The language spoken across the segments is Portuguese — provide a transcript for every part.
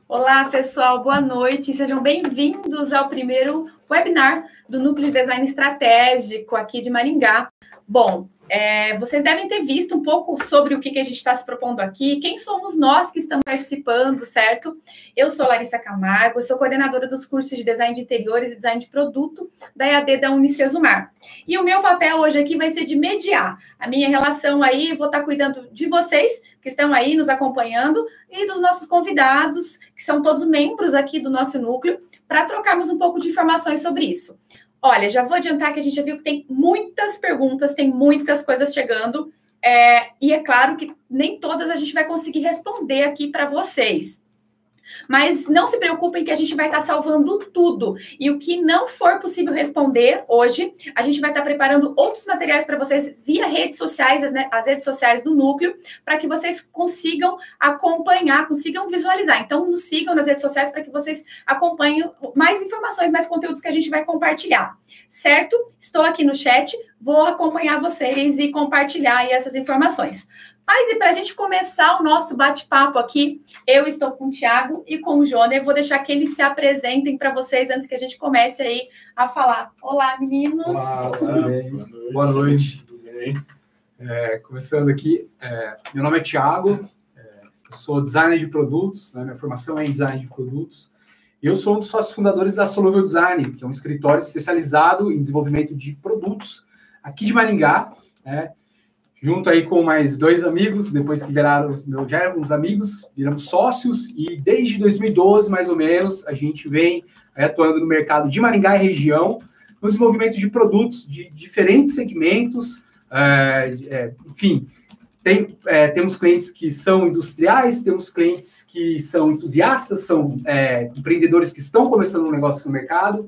Olá, pessoal, boa noite. Sejam bem-vindos ao primeiro webinar do Núcleo de Design Estratégico aqui de Maringá. Bom, vocês devem ter visto um pouco sobre o que a gente está se propondo aqui, quem somos nós que estamos participando, certo? Eu sou Larissa Camargo, sou coordenadora dos cursos de Design de Interiores e Design de Produto da EAD da Unicesumar. E o meu papel hoje aqui vai ser de mediar a minha relação aí, vou estar cuidando de vocês que estão aí nos acompanhando e dos nossos convidados, que são todos membros aqui do nosso núcleo, para trocarmos um pouco de informações sobre isso. Olha, já vou adiantar que a gente já viu que tem muitas perguntas, tem muitas coisas chegando, e é claro que nem todas a gente vai conseguir responder aqui para vocês. Mas não se preocupem que a gente vai estar salvando tudo. E o que não for possível responder hoje, a gente vai estar preparando outros materiais para vocês via redes sociais, as redes sociais do Núcleo, para que vocês consigam acompanhar, consigam visualizar. Então, nos sigam nas redes sociais para que vocês acompanhem mais informações, mais conteúdos que a gente vai compartilhar. Certo? Estou aqui no chat, vou acompanhar vocês e compartilhar aí essas informações. Mas e para a gente começar o nosso bate-papo aqui, eu estou com o Thiago e com o Joner, vou deixar que eles se apresentem para vocês antes que a gente comece aí a falar. Olá, meninos! Olá, tudo bem? Boa noite. Tudo bem? Começando aqui, meu nome é Thiago, eu sou designer de produtos, né? Minha formação é em design de produtos, e eu sou um dos sócios fundadores da Solúvel Design, que é um escritório especializado em desenvolvimento de produtos aqui de Maringá, né? Junto aí com mais dois amigos, depois que já éramos amigos, viramos sócios, e desde 2012, mais ou menos, a gente vem atuando no mercado de Maringá e região, no desenvolvimento de produtos de diferentes segmentos, enfim, temos clientes que são industriais, temos clientes que são entusiastas, são empreendedores que estão começando um negócio no mercado.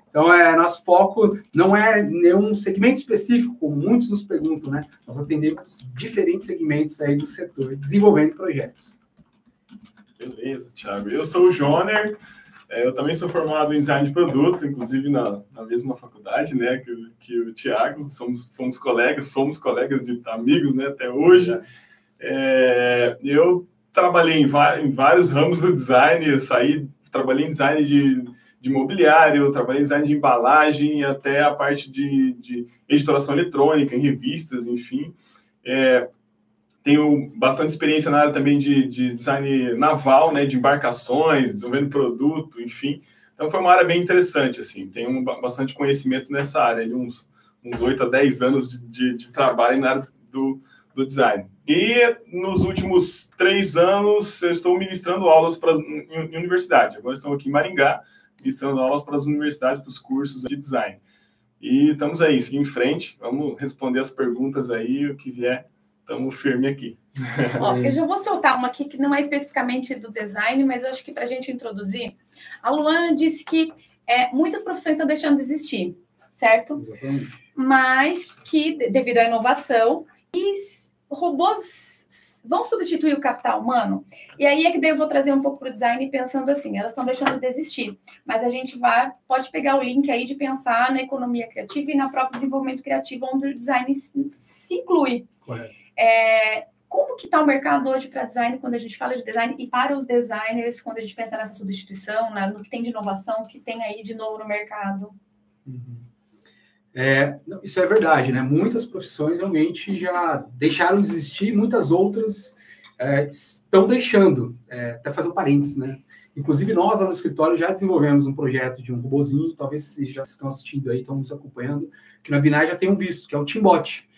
Então, nosso foco não é nenhum segmento específico, como muitos nos perguntam, né? Nós atendemos diferentes segmentos aí do setor, desenvolvendo projetos. Beleza, Thiago. Eu sou o Joner, eu também sou formado em design de produto, inclusive na mesma faculdade, né, que o Thiago. Somos colegas de amigos, né, até hoje. Eu trabalhei em vários ramos do design, trabalhei em design de mobiliário, trabalhei em design de embalagem, até a parte de editoração eletrônica, em revistas, enfim. Tenho bastante experiência na área também de design naval, né, de embarcações, desenvolvendo produto, enfim. Então, foi uma área bem interessante, assim. Tenho bastante conhecimento nessa área, uns 8 a 10 anos de trabalho na área do design. E nos últimos 3 anos, eu estou ministrando aulas em universidade. Agora estou aqui em Maringá, ministrando aulas para as universidades, para os cursos de design. E estamos aí, seguindo em frente, vamos responder as perguntas aí, o que vier, estamos firme aqui. Ó, eu já vou soltar uma aqui que não é especificamente do design, mas eu acho que para a gente introduzir, a Luana disse que muitas profissões estão deixando de existir, certo? Exatamente. Mas que, devido à inovação, robôs vão substituir o capital humano? E aí é que daí eu vou trazer um pouco para o design pensando assim, elas estão deixando de existir, mas a gente pode pegar o link aí de pensar na economia criativa e no próprio desenvolvimento criativo, onde o design se inclui. Correto. Como que está o mercado hoje para design, quando a gente fala de design, e para os designers, quando a gente pensa nessa substituição, no que tem de inovação, que tem aí de novo no mercado? Uhum. Isso é verdade, né? Muitas profissões realmente já deixaram de existir, muitas outras estão deixando. Até fazer um parênteses, né? Inclusive, nós lá no escritório já desenvolvemos um projeto de um robozinho, talvez vocês já estão assistindo aí, estão nos acompanhando, que na Binai já tenham visto, que é o Teambot.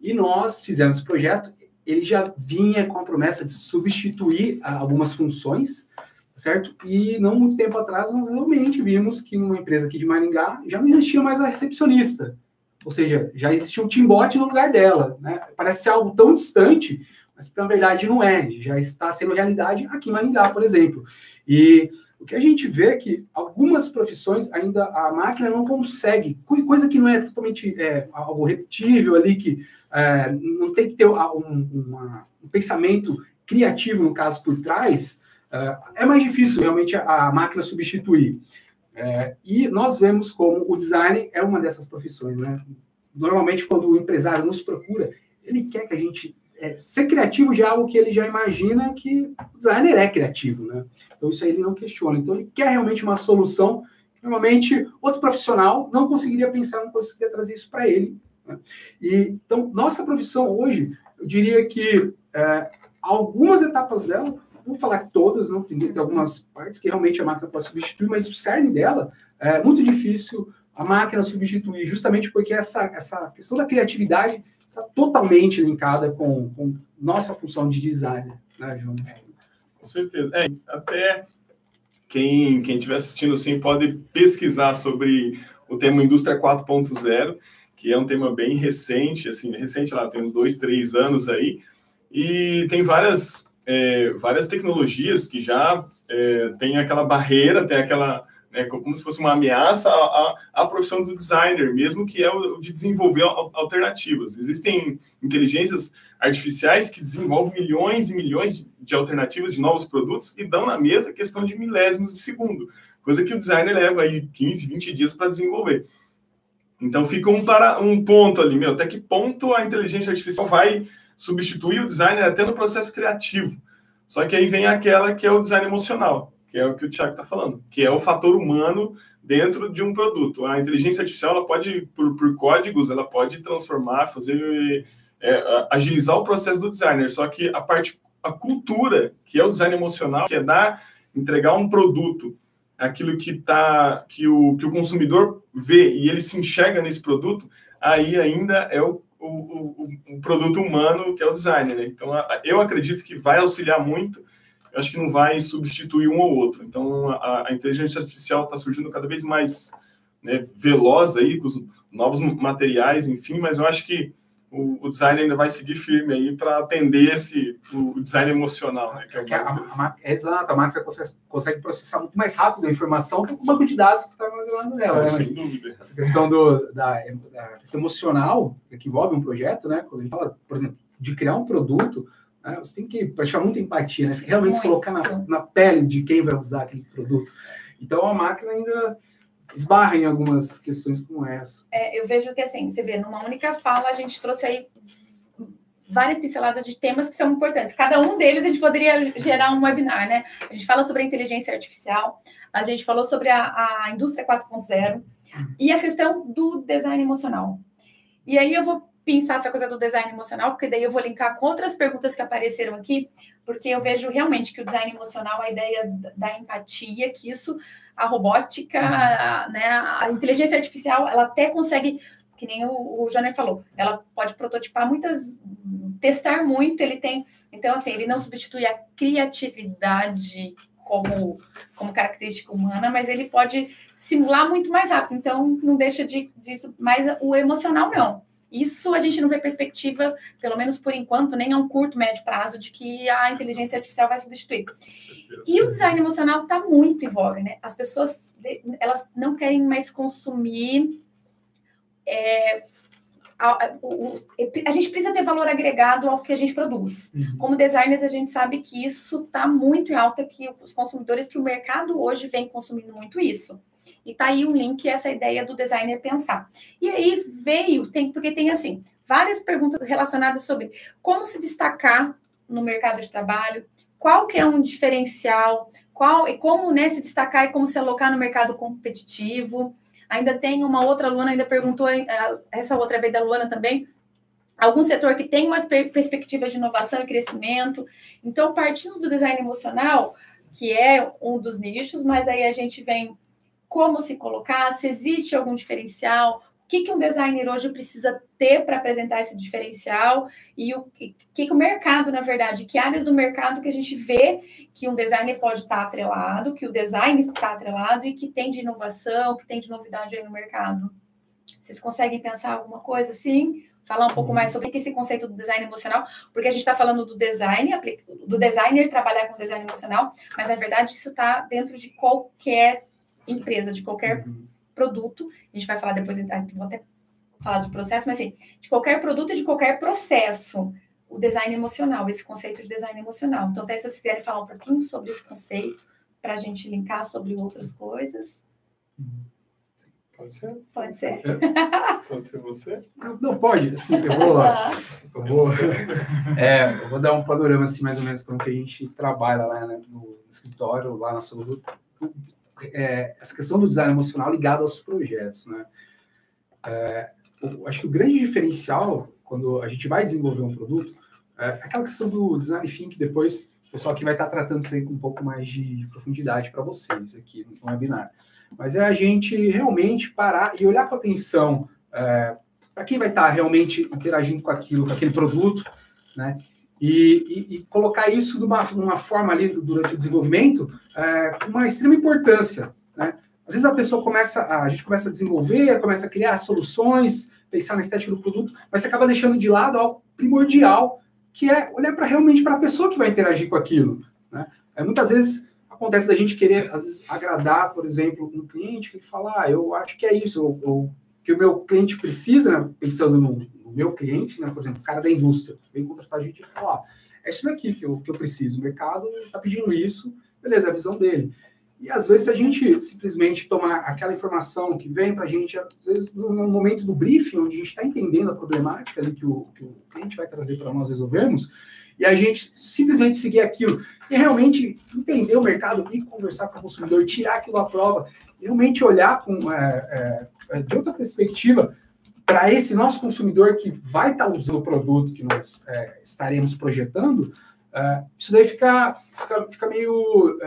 E nós fizemos esse projeto, ele já vinha com a promessa de substituir algumas funções, certo? E não muito tempo atrás, nós realmente vimos que numa empresa aqui de Maringá já não existia mais a recepcionista. Ou seja, já existia um Teambot no lugar dela, né? Parece ser algo tão distante, mas que na verdade não é. Já está sendo realidade aqui em Maringá, por exemplo. E o que a gente vê é que algumas profissões ainda a máquina não consegue, coisa que não é totalmente algo repetível ali, que não tem que ter um pensamento criativo, no caso, por trás. É mais difícil realmente a máquina substituir. E nós vemos como o design é uma dessas profissões, né? Normalmente, quando o empresário nos procura, ele quer que a gente ser criativo de algo que ele já imagina que o designer é criativo, né? Então, isso aí ele não questiona. Então, ele quer realmente uma solução que, normalmente, outro profissional não conseguiria pensar, não conseguiria trazer isso para ele, né? Então, nossa profissão hoje, eu diria que algumas etapas dela, vou falar que todas, não tem algumas partes que realmente a máquina pode substituir, mas o cerne dela é muito difícil a máquina substituir, justamente porque essa questão da criatividade está totalmente linkada com nossa função de designer, né, João? Com certeza. Até quem estiver assistindo, assim, pode pesquisar sobre o tema Indústria 4.0, que é um tema bem recente, assim, recente lá, tem uns 2, 3 anos aí, e tem várias tecnologias que já tem aquela barreira, tem aquela, né, como se fosse uma ameaça à profissão do designer, mesmo que é o de desenvolver alternativas. Existem inteligências artificiais que desenvolvem milhões e milhões de alternativas de novos produtos e dão na mesa questão de milésimos de segundo, coisa que o designer leva aí 15, 20 dias para desenvolver. Então fica um ponto ali, até que ponto a inteligência artificial vai substituir o designer até no processo criativo. Só que aí vem aquela que é o design emocional, que é o que o Thiago está falando, que é o fator humano dentro de um produto. A inteligência artificial, ela pode, por códigos, ela pode transformar, fazer, agilizar o processo do designer. Só que a cultura, que é o design emocional, que é entregar um produto, aquilo que o consumidor vê e ele se enxerga nesse produto, aí ainda é o produto humano, que é o designer, né? Então, eu acredito que vai auxiliar muito, eu acho que não vai substituir um ou outro. Então, a inteligência artificial está surgindo cada vez mais, né, veloz aí, com os novos materiais, enfim, mas eu acho que o design ainda vai seguir firme aí para atender o design emocional, né? Que é o mais interessante. Exato, a máquina consegue processar muito mais rápido a informação que o banco de dados que está armazenado nela, né? Sem dúvida. Essa questão da questão emocional que envolve um projeto, né? Quando a gente fala, por exemplo, de criar um produto, né, você tem que praticar muita empatia, né? Você realmente se colocar na pele de quem vai usar aquele produto. Então, a máquina ainda esbarra em algumas questões como essa. Eu vejo que, assim, você vê, numa única fala, a gente trouxe aí várias pinceladas de temas que são importantes. Cada um deles a gente poderia gerar um webinar, né? A gente fala sobre a inteligência artificial, a gente falou sobre a indústria 4.0 e a questão do design emocional. E aí eu vou pensar essa coisa do design emocional, porque daí eu vou linkar com outras perguntas que apareceram aqui, porque eu vejo realmente que o design emocional, a ideia da empatia, que isso, a robótica, né, a inteligência artificial, ela até consegue, que nem o Johnny falou, ela pode prototipar testar muito, ele tem, então assim, ele não substitui a criatividade como característica humana, mas ele pode simular muito mais rápido, então não deixa disso, mas o emocional não. Isso a gente não vê perspectiva, pelo menos por enquanto, nem a um curto, médio prazo, de que a inteligência artificial vai substituir. E o design emocional está muito em voga, né? As pessoas, elas não querem mais consumir... A gente precisa ter valor agregado ao que a gente produz. Como designers, a gente sabe que isso está muito em alta, que os consumidores, que o mercado hoje vem consumindo muito isso. E tá aí um link, essa ideia do designer pensar. E aí porque tem, assim, várias perguntas relacionadas sobre como se destacar no mercado de trabalho, qual que é um diferencial, como, né, se destacar e como se alocar no mercado competitivo. Ainda tem uma outra, a Luana ainda perguntou, essa outra vez da Luana também, algum setor que tem umas perspectivas de inovação e crescimento. Então, partindo do design emocional, que é um dos nichos, mas aí a gente vem como se colocar, se existe algum diferencial, o que um designer hoje precisa ter para apresentar esse diferencial e o que o mercado, na verdade, que áreas do mercado que a gente vê que um designer pode estar atrelado, que o design está atrelado e que tem de inovação, que tem de novidade aí no mercado. Vocês conseguem pensar alguma coisa assim? Falar um pouco mais sobre esse conceito do design emocional, porque a gente está falando do designer trabalhar com design emocional, mas, na verdade, isso está dentro de qualquer empresa, de qualquer produto. A gente vai falar depois, vou até falar do processo, mas assim, de qualquer produto e de qualquer processo, o design emocional, esse conceito de design emocional. Então, até se vocês quiserem falar um pouquinho sobre esse conceito, para a gente linkar sobre outras coisas. Pode ser? Pode ser? Pode ser você? Não, pode. Assim, eu vou dar um panorama, assim, mais ou menos, como que a gente trabalha lá, né, no escritório, lá na Soluto. Essa questão do design emocional ligado aos projetos, né? Acho que o grande diferencial, quando a gente vai desenvolver um produto, é aquela questão do design thinking, depois o pessoal aqui vai estar tratando isso aí com um pouco mais de profundidade para vocês aqui no webinar. Mas é a gente realmente parar e olhar com atenção para quem vai estar realmente interagindo com aquilo, com aquele produto, né? E colocar isso de uma forma ali durante o desenvolvimento com uma extrema importância, né? Às vezes a gente começa a desenvolver, começa a criar soluções, pensar na estética do produto, mas você acaba deixando de lado algo primordial, que é olhar realmente para a pessoa que vai interagir com aquilo, né? Muitas vezes acontece da gente querer, às vezes, agradar, por exemplo, um cliente que fala, eu acho que é isso, ou que o meu cliente precisa, né? Pensando no meu cliente, né? Por exemplo, o cara da indústria, vem contratar a gente e fala, é isso daqui que eu preciso, o mercado está pedindo isso, beleza, é a visão dele. E, às vezes, se a gente simplesmente tomar aquela informação que vem para a gente, às vezes, no momento do briefing, onde a gente está entendendo a problemática ali que o cliente vai trazer para nós resolvermos, e a gente simplesmente seguir aquilo, e realmente entender o mercado e conversar com o consumidor, tirar aquilo à prova, realmente olhar de outra perspectiva para esse nosso consumidor que vai estar usando o produto que nós estaremos projetando, isso daí fica meio...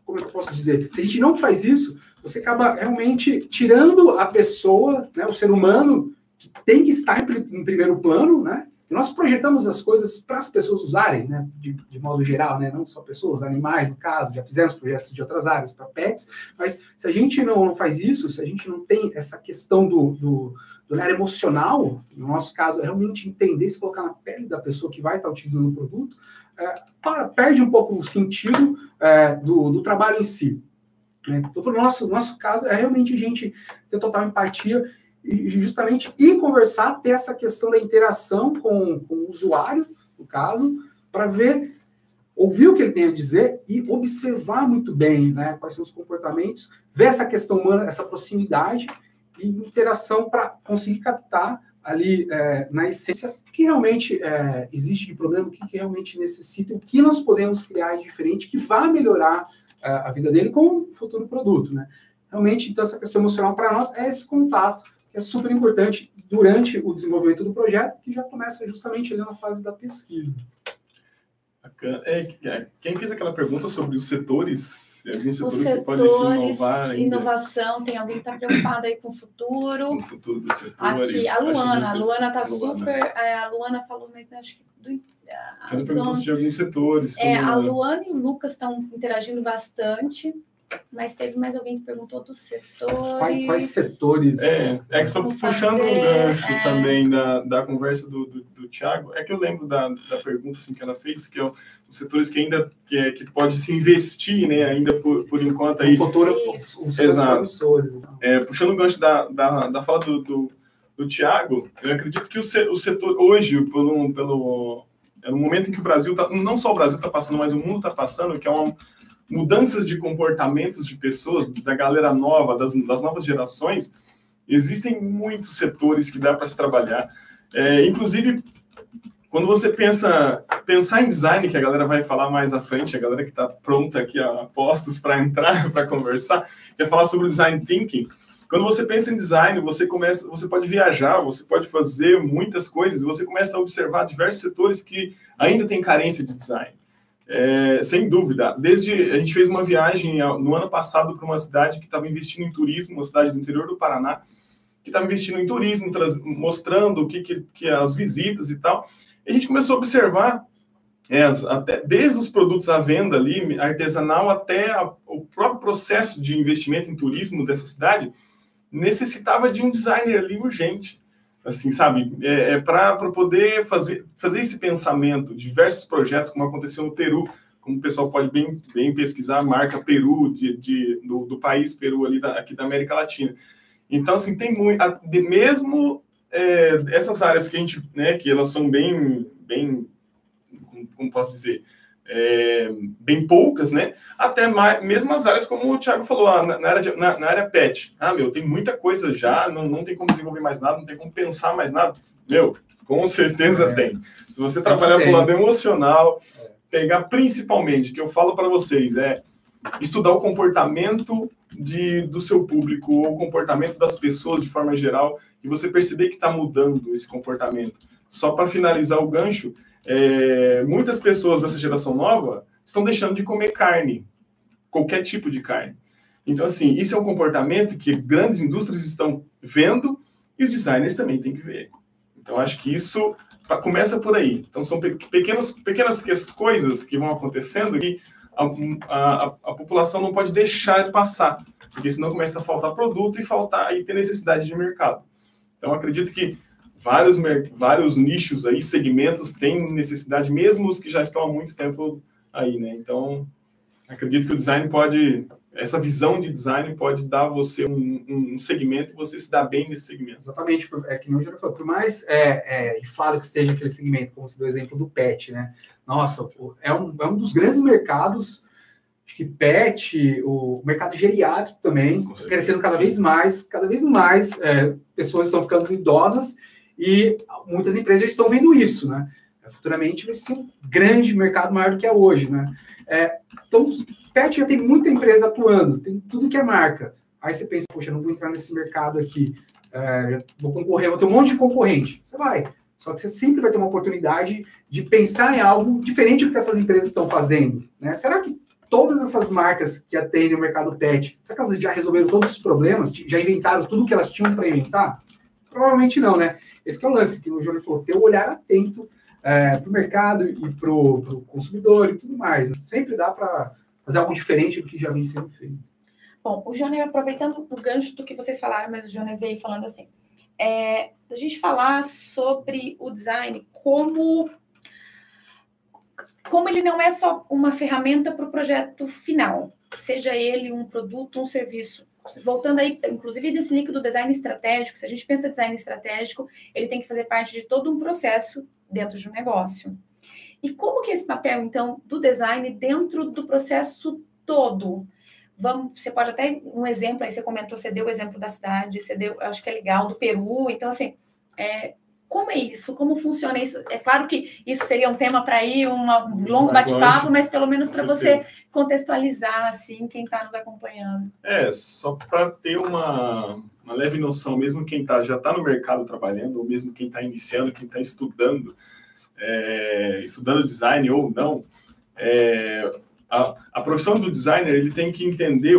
como é que eu posso dizer? Se a gente não faz isso, você acaba realmente tirando a pessoa, né, o ser humano, que tem que estar em primeiro plano, né? E nós projetamos as coisas para as pessoas usarem, né, de modo geral, né, não só pessoas, animais, no caso, já fizemos projetos de outras áreas, para pets, mas se a gente não faz isso, se a gente não tem essa questão do área emocional, no nosso caso, é realmente entender, se colocar na pele da pessoa que vai estar utilizando o produto, perde um pouco o sentido do trabalho em si. Né? Então, no nosso caso, é realmente a gente ter total empatia e justamente ir conversar, ter essa questão da interação com o usuário, no caso, para ouvir o que ele tem a dizer e observar muito bem, né, quais são os comportamentos, ver essa questão humana, essa proximidade e interação para conseguir captar ali, na essência, o que realmente existe de problema, o que realmente necessita, o que nós podemos criar de diferente que vá melhorar a vida dele com o futuro produto, né? Realmente, então, essa questão emocional para nós é esse contato, que é super importante durante o desenvolvimento do projeto, que já começa justamente ali na fase da pesquisa. Bacana. Quem fez aquela pergunta sobre os setores, alguns setores que podem se inovar ainda? Inovação, tem alguém que está preocupado aí com o futuro. Com o futuro dos setores. Aqui, a Luana está super... a Luana falou, mas acho que... Quero perguntar se de alguns setores. A Luana e o Lucas estão interagindo bastante, mas teve mais alguém que perguntou dos setores. Quais setores? Que só puxando um gancho também da conversa do Thiago, é que eu lembro da pergunta assim, que ela fez, que é os setores que ainda que pode se investir, né, ainda por enquanto aí. Exato. Puxando o gancho da fala do Thiago, eu acredito que o setor hoje, no momento em que o Brasil não só o Brasil está passando, mas o mundo está passando, que é uma mudanças de comportamentos de pessoas, da galera nova, das novas gerações, existem muitos setores que dá para se trabalhar. Inclusive, quando você pensar em design, que a galera vai falar mais à frente, a galera que está pronta aqui a postos para entrar, para conversar, quer falar sobre o design thinking. Quando você pensa em design, você pode viajar, você pode fazer muitas coisas, você começa a observar diversos setores que ainda têm carência de design. Sem dúvida. A gente fez uma viagem no ano passado para uma cidade que estava investindo em turismo, uma cidade do interior do Paraná, que estava investindo em turismo, mostrando o que as visitas e tal. E a gente começou a observar, até desde os produtos à venda ali, artesanal, até o próprio processo de investimento em turismo dessa cidade, necessitava de um designer ali urgente. Assim, sabe, para poder fazer esse pensamento, diversos projetos, como aconteceu no Peru, como o pessoal pode bem pesquisar, a marca Peru, do país Peru, ali aqui da América Latina. Então, assim, tem muito, mesmo essas áreas que a gente, né, que elas são bem, como posso dizer, bem poucas, né? Até mesmo as áreas, como o Thiago falou, na área pet. Tem muita coisa já, não tem como desenvolver mais nada, não tem como pensar mais nada. Com certeza tem. Se você trabalhar para o lado emocional, pegar principalmente, que eu falo para vocês, estudar o comportamento do seu público, ou o comportamento das pessoas de forma geral, e você perceber que está mudando esse comportamento. Só para finalizar o gancho, muitas pessoas dessa geração nova estão deixando de comer carne, qualquer tipo de carne. Então, assim, isso é um comportamento que grandes indústrias estão vendo e os designers também têm que ver. Então, acho que isso começa por aí. Então, são pequenas coisas que vão acontecendo e a população não pode deixar de passar, porque senão começa a faltar produto e ter necessidade de mercado. Então, acredito que vários nichos aí, segmentos, têm necessidade, mesmo os que já estão há muito tempo aí, né? Então, acredito que o design essa visão de design pode dar a você um segmento e você se dá bem nesse segmento. Exatamente, que nem o Júnior falou, por mais inflado que esteja aquele segmento, como você deu o exemplo do pet, né? Nossa, é um dos grandes mercados, acho que pet, o mercado geriátrico também, crescendo cada vez mais, pessoas estão ficando idosas e muitas empresas já estão vendo isso, né? Futuramente vai ser um grande mercado maior do que é hoje, né? Então, pet já tem muita empresa atuando, tem tudo que é marca. Aí você pensa, poxa, eu não vou entrar nesse mercado aqui, vou concorrer, vou ter um monte de concorrente. Você vai, só que você sempre vai ter uma oportunidade de pensar em algo diferente do que essas empresas estão fazendo, né? Será que todas essas marcas que atendem o mercado pet, será que elas já resolveram todos os problemas? Já inventaram tudo que elas tinham para inventar? Provavelmente não, né? Esse que é o lance, que o Júnior falou, ter um olhar atento para o mercado e para o consumidor e tudo mais. Né? Sempre dá para fazer algo diferente do que já vem sendo feito. Bom, o Júnior, aproveitando o gancho do que vocês falaram, mas o Júnior veio falando assim, a gente falar sobre o design como ele não é só uma ferramenta para o projeto final, seja ele um produto, um serviço. Voltando aí, inclusive, desse link do design estratégico, se a gente pensa design estratégico, ele tem que fazer parte de todo um processo dentro de um negócio. E como que é esse papel, então, do design dentro do processo todo? Você pode até, um exemplo, aí você comentou, você deu o exemplo da cidade, acho que é legal, do Peru, então, assim, como é isso? Como funciona isso? É claro que isso seria um tema para ir, um longo bate-papo, mas pelo menos para você contextualizar, assim, quem está nos acompanhando. Só para ter uma leve noção, mesmo quem já está no mercado trabalhando, ou mesmo quem está iniciando, quem está estudando design ou não, a profissão do designer, ele tem que entender,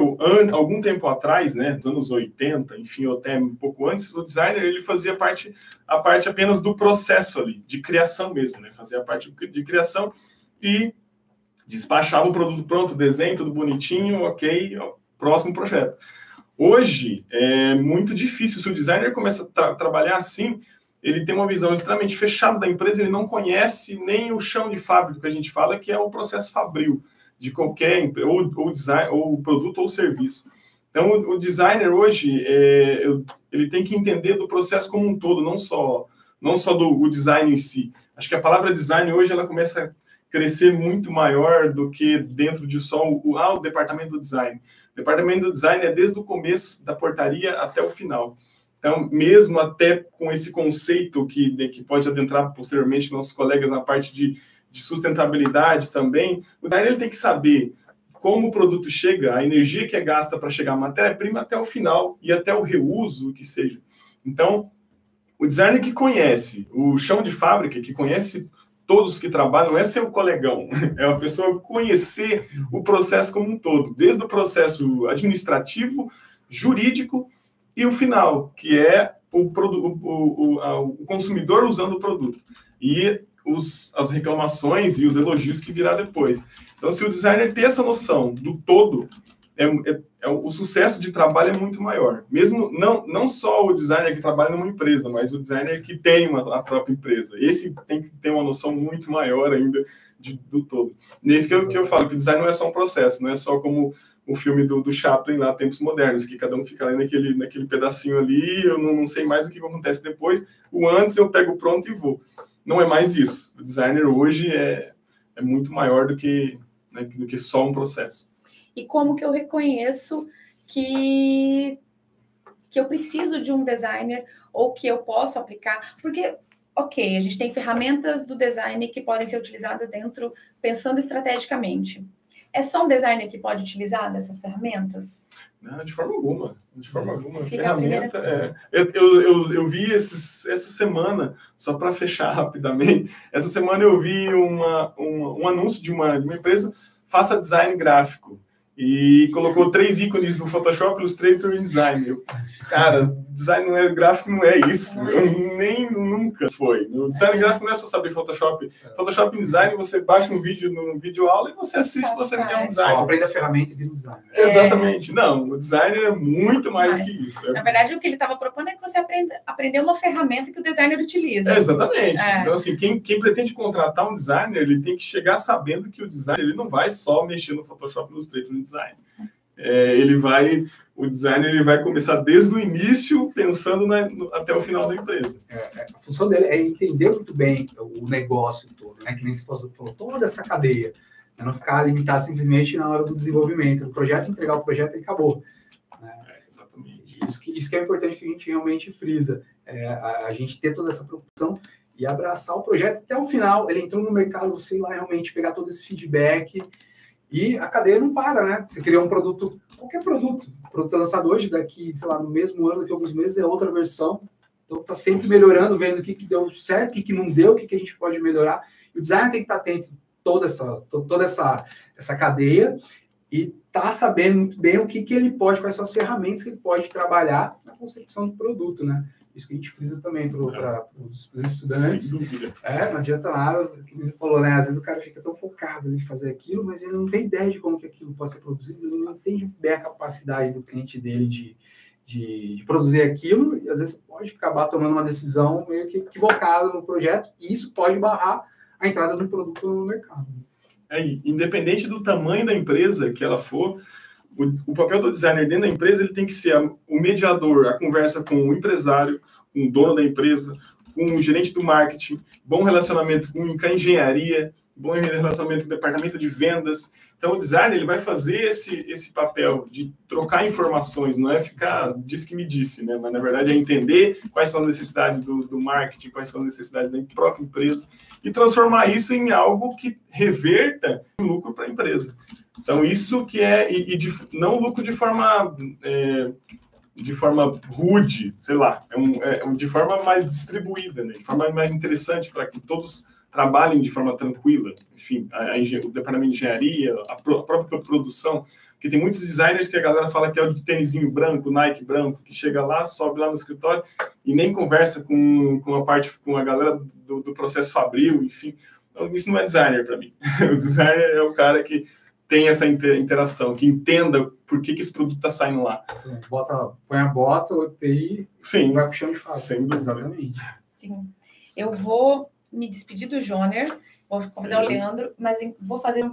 algum tempo atrás, né, dos anos 80, enfim, ou até um pouco antes, o designer, ele fazia a parte apenas do processo ali, de criação mesmo, né, fazia a parte de criação e despachava o produto pronto, desenho, tudo bonitinho, ok, próximo projeto. Hoje, é muito difícil, se o designer começa a trabalhar assim, ele tem uma visão extremamente fechada da empresa, ele não conhece nem o chão de fábrica que a gente fala, que é o processo fabril de qualquer ou design, ou produto ou serviço. Então, o designer hoje, ele tem que entender do processo como um todo, não só do design em si. Acho que a palavra design hoje, ela começa a crescer muito maior do que dentro de só o departamento do design. O departamento do design é desde o começo da portaria até o final. Então, mesmo até com esse conceito que pode adentrar posteriormente nossos colegas na parte de sustentabilidade também, o designer ele tem que saber como o produto chega, a energia que é gasta para chegar a matéria-prima até o final e até o reuso, o que seja. Então, o designer que conhece o chão de fábrica, que conhece todos que trabalham, não é seu colegão, é a pessoa conhecer o processo como um todo, desde o processo administrativo, jurídico e o final, que é o consumidor usando o produto. E as reclamações e os elogios que virá depois. Então, se o designer ter essa noção do todo, o sucesso de trabalho é muito maior. Mesmo não só o designer que trabalha numa empresa, mas o designer que tem a própria empresa. Esse tem que ter uma noção muito maior ainda do todo. Nesse que eu falo, que o design não é só um processo, não é só como o filme do Chaplin lá, Tempos Modernos, que cada um fica ali naquele pedacinho ali, eu não sei mais o que acontece depois, o antes eu pego pronto e vou. Não é mais isso. O designer hoje é muito maior do que, né, do que só um processo. E como que eu reconheço que eu preciso de um designer ou que eu posso aplicar? Porque, ok, a gente tem ferramentas do design que podem ser utilizadas dentro, pensando estrategicamente. É só um designer que pode utilizar dessas ferramentas? Não, de forma alguma. De forma alguma. A Fica ferramenta. Eu vi essa semana, só para fechar rapidamente, essa semana eu vi um anúncio de uma empresa, faça design gráfico. E colocou 3 ícones do Photoshop, Illustrator e InDesign. Cara, design gráfico não é isso. Nunca foi. O design gráfico não é só saber Photoshop. Photoshop e InDesign, você baixa um vídeo no vídeo aula e você assiste, você vê um design. Aprende a ferramenta e vira um design. Exatamente. Não, o designer é muito mais que isso. Na verdade, o que ele estava propondo é que você aprender uma ferramenta que o designer utiliza. Exatamente. Então, assim, quem pretende contratar um designer, ele tem que chegar sabendo que o designer ele não vai só mexer no Photoshop e Illustrator, no design. O designer ele vai começar desde o início, pensando até o final da empresa. A função dele é entender muito bem o negócio todo, né? Que nem você falou, toda essa cadeia. Né? Não ficar limitado simplesmente na hora do desenvolvimento do projeto, entregar o projeto e acabou. Exatamente. Isso que é importante que a gente realmente frisa. A gente ter toda essa preocupação e abraçar o projeto até o final. Ele entrou no mercado, sei lá, realmente pegar todo esse feedback. E a cadeia não para, né? Você criou um produto, qualquer produto. O produto é lançado hoje, daqui, sei lá, no mesmo ano, daqui a alguns meses, é outra versão. Então, está sempre melhorando, vendo o que deu certo, o que não deu, o que a gente pode melhorar. E o designer tem que estar atento a toda essa cadeia e tá sabendo muito bem o que ele pode, quais são as ferramentas que ele pode trabalhar na concepção do produto, né? Isso que a gente frisa também para os estudantes. Sem dúvida. Não adianta nada, que você falou, né? Às vezes o cara fica tão focado em fazer aquilo, mas ele não tem ideia de como que aquilo pode ser produzido, ele não entende bem a capacidade do cliente dele de produzir aquilo, e às vezes você pode acabar tomando uma decisão meio que equivocada no projeto, e isso pode barrar a entrada do produto no mercado. Independente do tamanho da empresa que ela for, o papel do designer dentro da empresa ele tem que ser o mediador, a conversa com o empresário, com o dono da empresa, com o gerente do marketing, bom relacionamento com a engenharia, bom relacionamento com o departamento de vendas. Então, o designer ele vai fazer esse papel de trocar informações, não é ficar diz que me disse, né? Mas, na verdade, é entender quais são as necessidades do marketing, quais são as necessidades da própria empresa e transformar isso em algo que reverta um lucro para a empresa. Então, isso que não lucro de forma rude, sei lá, de forma mais distribuída, né? De forma mais interessante para que todos trabalhem de forma tranquila. Enfim, o departamento de engenharia, a própria produção, porque tem muitos designers que a galera fala que é o de tênisinho branco, Nike branco, que chega lá, sobe lá no escritório e nem conversa com a galera do processo fabril, enfim. Então, isso não é designer para mim. O designer é o cara que tem essa interação, que entenda por que esse produto está saindo lá. Põe a bota, o EPI, sim, vai para o chão de fábrica. Sem dúvida. Exatamente. Sim. Eu vou me despedir do Joner, vou convidar o Leandro, mas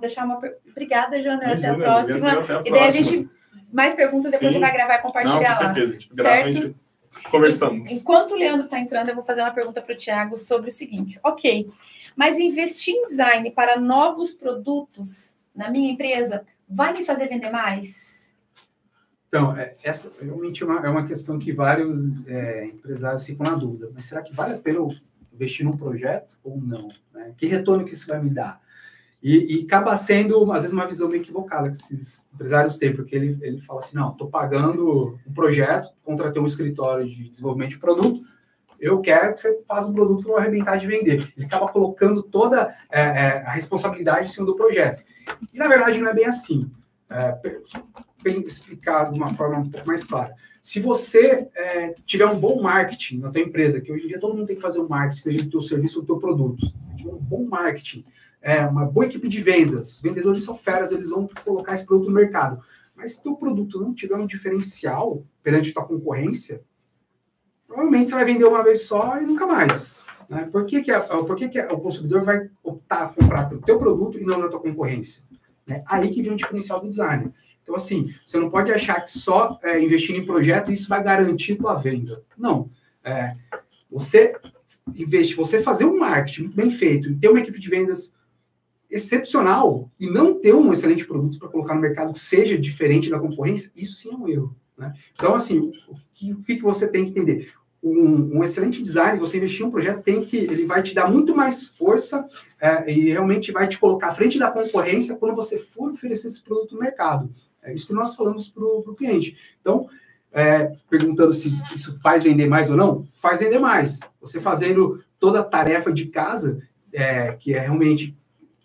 deixar uma... Obrigada, Joner, até a próxima. E daí a gente, mais perguntas, depois você vai gravar e compartilhar lá. Com certeza, a gente grava, a gente conversamos. Enquanto o Leandro está entrando, eu vou fazer uma pergunta para o Thiago sobre o seguinte. Ok, mas investir em design para novos produtos na minha empresa vai me fazer vender mais? Então, essa realmente é uma questão que vários empresários ficam na dúvida. Mas será que vale a pena investir num projeto ou não? Né? Que retorno que isso vai me dar? E acaba sendo, às vezes, uma visão meio equivocada que esses empresários têm, porque ele fala assim, não, estou pagando um projeto, contratei um escritório de desenvolvimento de produto, eu quero que você faça um produto para eu arrebentar de vender. Ele acaba colocando toda a responsabilidade em cima do projeto. E, na verdade, não é bem assim. Bem explicado de uma forma um pouco mais clara. Se você tiver um bom marketing na tua empresa, que hoje em dia todo mundo tem que fazer um marketing, seja do teu serviço ou do teu produto. Se tiver um bom marketing, uma boa equipe de vendas, os vendedores são feras, eles vão colocar esse produto no mercado. Mas se teu produto não tiver um diferencial perante a tua concorrência, provavelmente você vai vender uma vez só e nunca mais. Né? Por que o consumidor vai optar a comprar pelo teu produto e não na tua concorrência? Aí que vem o diferencial do design. Então, assim, você não pode achar que só investindo em projeto isso vai garantir tua venda. Não. Você fazer um marketing muito bem feito e ter uma equipe de vendas excepcional e não ter um excelente produto para colocar no mercado que seja diferente da concorrência, isso sim é um erro, né? Então, assim, o que você tem que entender? Um excelente design, você investir em um projeto, ele vai te dar muito mais força e realmente vai te colocar à frente da concorrência quando você for oferecer esse produto no mercado. É isso que nós falamos para o cliente. Então, perguntando se isso faz vender mais ou não, faz vender mais. Você fazendo toda a tarefa de casa, que é realmente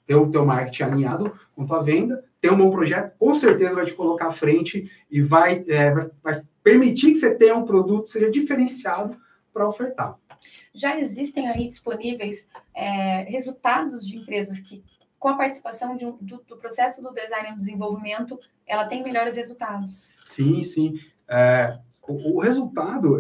ter o teu marketing alinhado com a tua venda, ter um bom projeto, com certeza vai te colocar à frente e vai permitir que você tenha um produto que seja diferenciado para ofertar. Já existem aí disponíveis resultados de empresas que, com a participação do processo do design e do desenvolvimento, ela tem melhores resultados? Sim, sim. O resultado,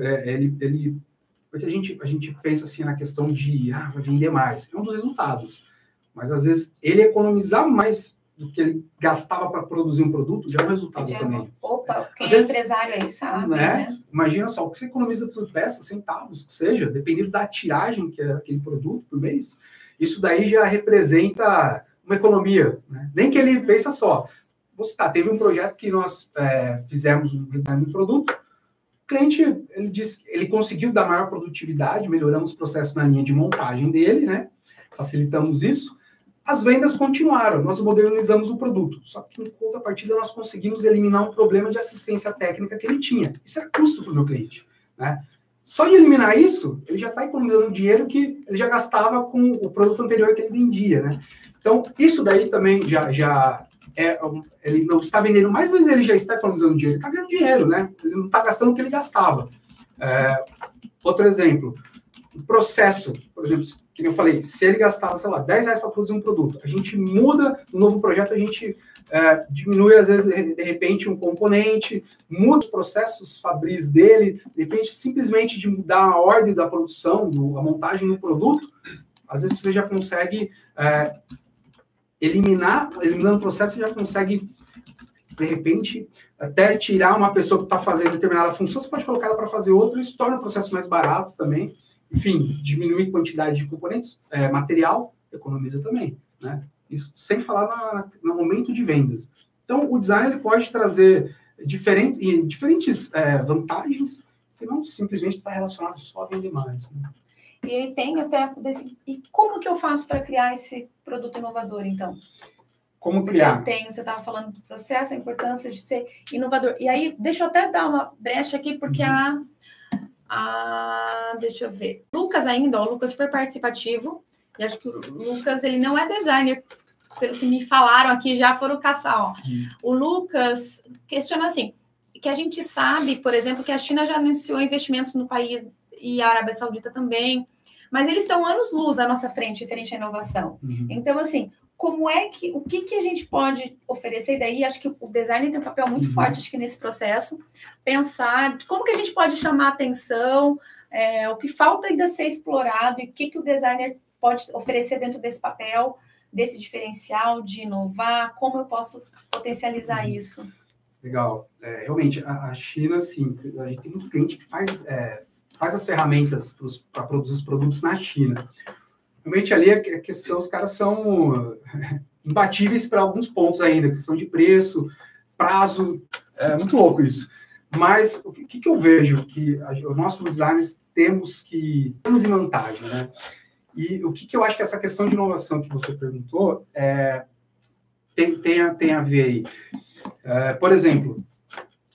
porque a gente pensa assim na questão de vai vender mais. É um dos resultados. Mas, às vezes, ele economizar mais do que ele gastava para produzir um produto já é um resultado também. Opa, quem é empresário aí sabe, né? Imagina só, o que você economiza por peça, centavos, que seja, dependendo da tiragem que é aquele produto por mês, isso daí já representa uma economia, né? Nem que ele pensa só. Teve um projeto que nós fizemos um redesign do produto, o cliente, ele conseguiu dar maior produtividade, melhoramos o processo na linha de montagem dele, né? Facilitamos isso. As vendas continuaram, nós modernizamos o produto. Só que, em contrapartida, nós conseguimos eliminar um problema de assistência técnica que ele tinha. Isso é custo para o meu cliente, né? Só de eliminar isso, ele já está economizando dinheiro que ele já gastava com o produto anterior que ele vendia, né? Então, isso daí também ele não está vendendo mais, mas ele já está economizando dinheiro. Ele está ganhando dinheiro, né? Ele não está gastando o que ele gastava. Outro exemplo, o processo, por exemplo, como eu falei, se ele gastava, sei lá, R$10 para produzir um produto, a gente muda no novo projeto, a gente diminui, às vezes, de repente, um componente, muda os processos fabris dele, de repente, simplesmente de mudar a ordem da produção, a montagem do produto, às vezes você já consegue eliminando o processo, você já consegue, de repente, até tirar uma pessoa que está fazendo determinada função, você pode colocar ela para fazer outra, isso torna o processo mais barato também. Enfim, diminuir a quantidade de componentes, material, economiza também, né? Isso sem falar no aumento de vendas. Então, o design ele pode trazer diferentes vantagens que não simplesmente está relacionado só a vender mais, né? E aí tem até e como que eu faço para criar esse produto inovador, então? Como criar? Você estava falando do processo, a importância de ser inovador. E aí, deixa eu até dar uma brecha aqui, porque deixa eu ver. Lucas ainda, o Lucas super participativo. E acho que o Lucas, ele não é designer, pelo que me falaram aqui, já foram caçar. O Lucas questiona assim, que a gente sabe, por exemplo, que a China já anunciou investimentos no país e a Arábia Saudita também, mas eles estão anos-luz à nossa frente, referente à inovação. Então, assim, o que a gente pode oferecer? E daí, acho que o design tem um papel muito forte, acho que nesse processo, pensar como que a gente pode chamar a atenção, o que falta ainda ser explorado e o que o designer pode oferecer dentro desse papel, desse diferencial de inovar, como eu posso potencializar isso? Legal. Realmente, a China, sim, a gente tem muito cliente que faz as ferramentas para produzir os produtos na China. Realmente, ali a questão, os caras são imbatíveis para alguns pontos ainda, questão de preço, prazo, muito louco isso. Mas o que eu vejo que nós, como designers, temos em vantagem, né? E o que eu acho que essa questão de inovação que você perguntou tem a ver aí. Por exemplo,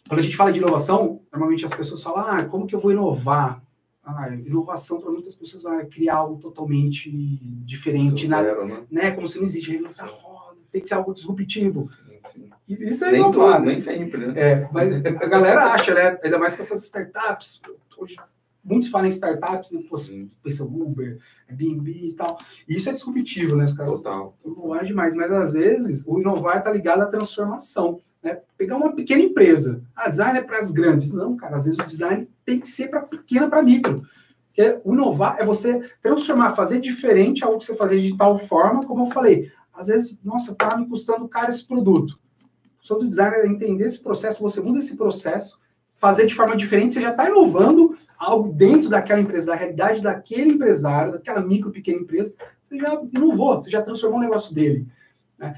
quando a gente fala de inovação, normalmente as pessoas falam, como que eu vou inovar? Inovação para muitas pessoas é criar algo totalmente diferente, né? Como se não existe reinventar roda, tem que ser algo disruptivo. Sim. Isso é inovar, nem sempre, né? Mas a galera acha, né? Ainda mais com essas startups. Hoje, muitos falam em startups, né? Pensa Uber, Airbnb e tal. E isso é disruptivo, né? Os caras Total. inovar demais. Mas, às vezes, o inovar está ligado à transformação. Né? Pegar uma pequena empresa. Design é para as grandes. Não, cara. Às vezes o design tem que ser para pequena, para micro. Porque o inovar é você transformar, fazer diferente algo que você fazer de tal forma, como eu falei. Às vezes, nossa, tá me custando caro esse produto. Só do design é entender esse processo, você muda esse processo, fazer de forma diferente, você já está inovando algo dentro daquela empresa, da realidade daquele empresário, daquela micro, pequena empresa, você você já inovou, você já transformou o negócio dele. Né?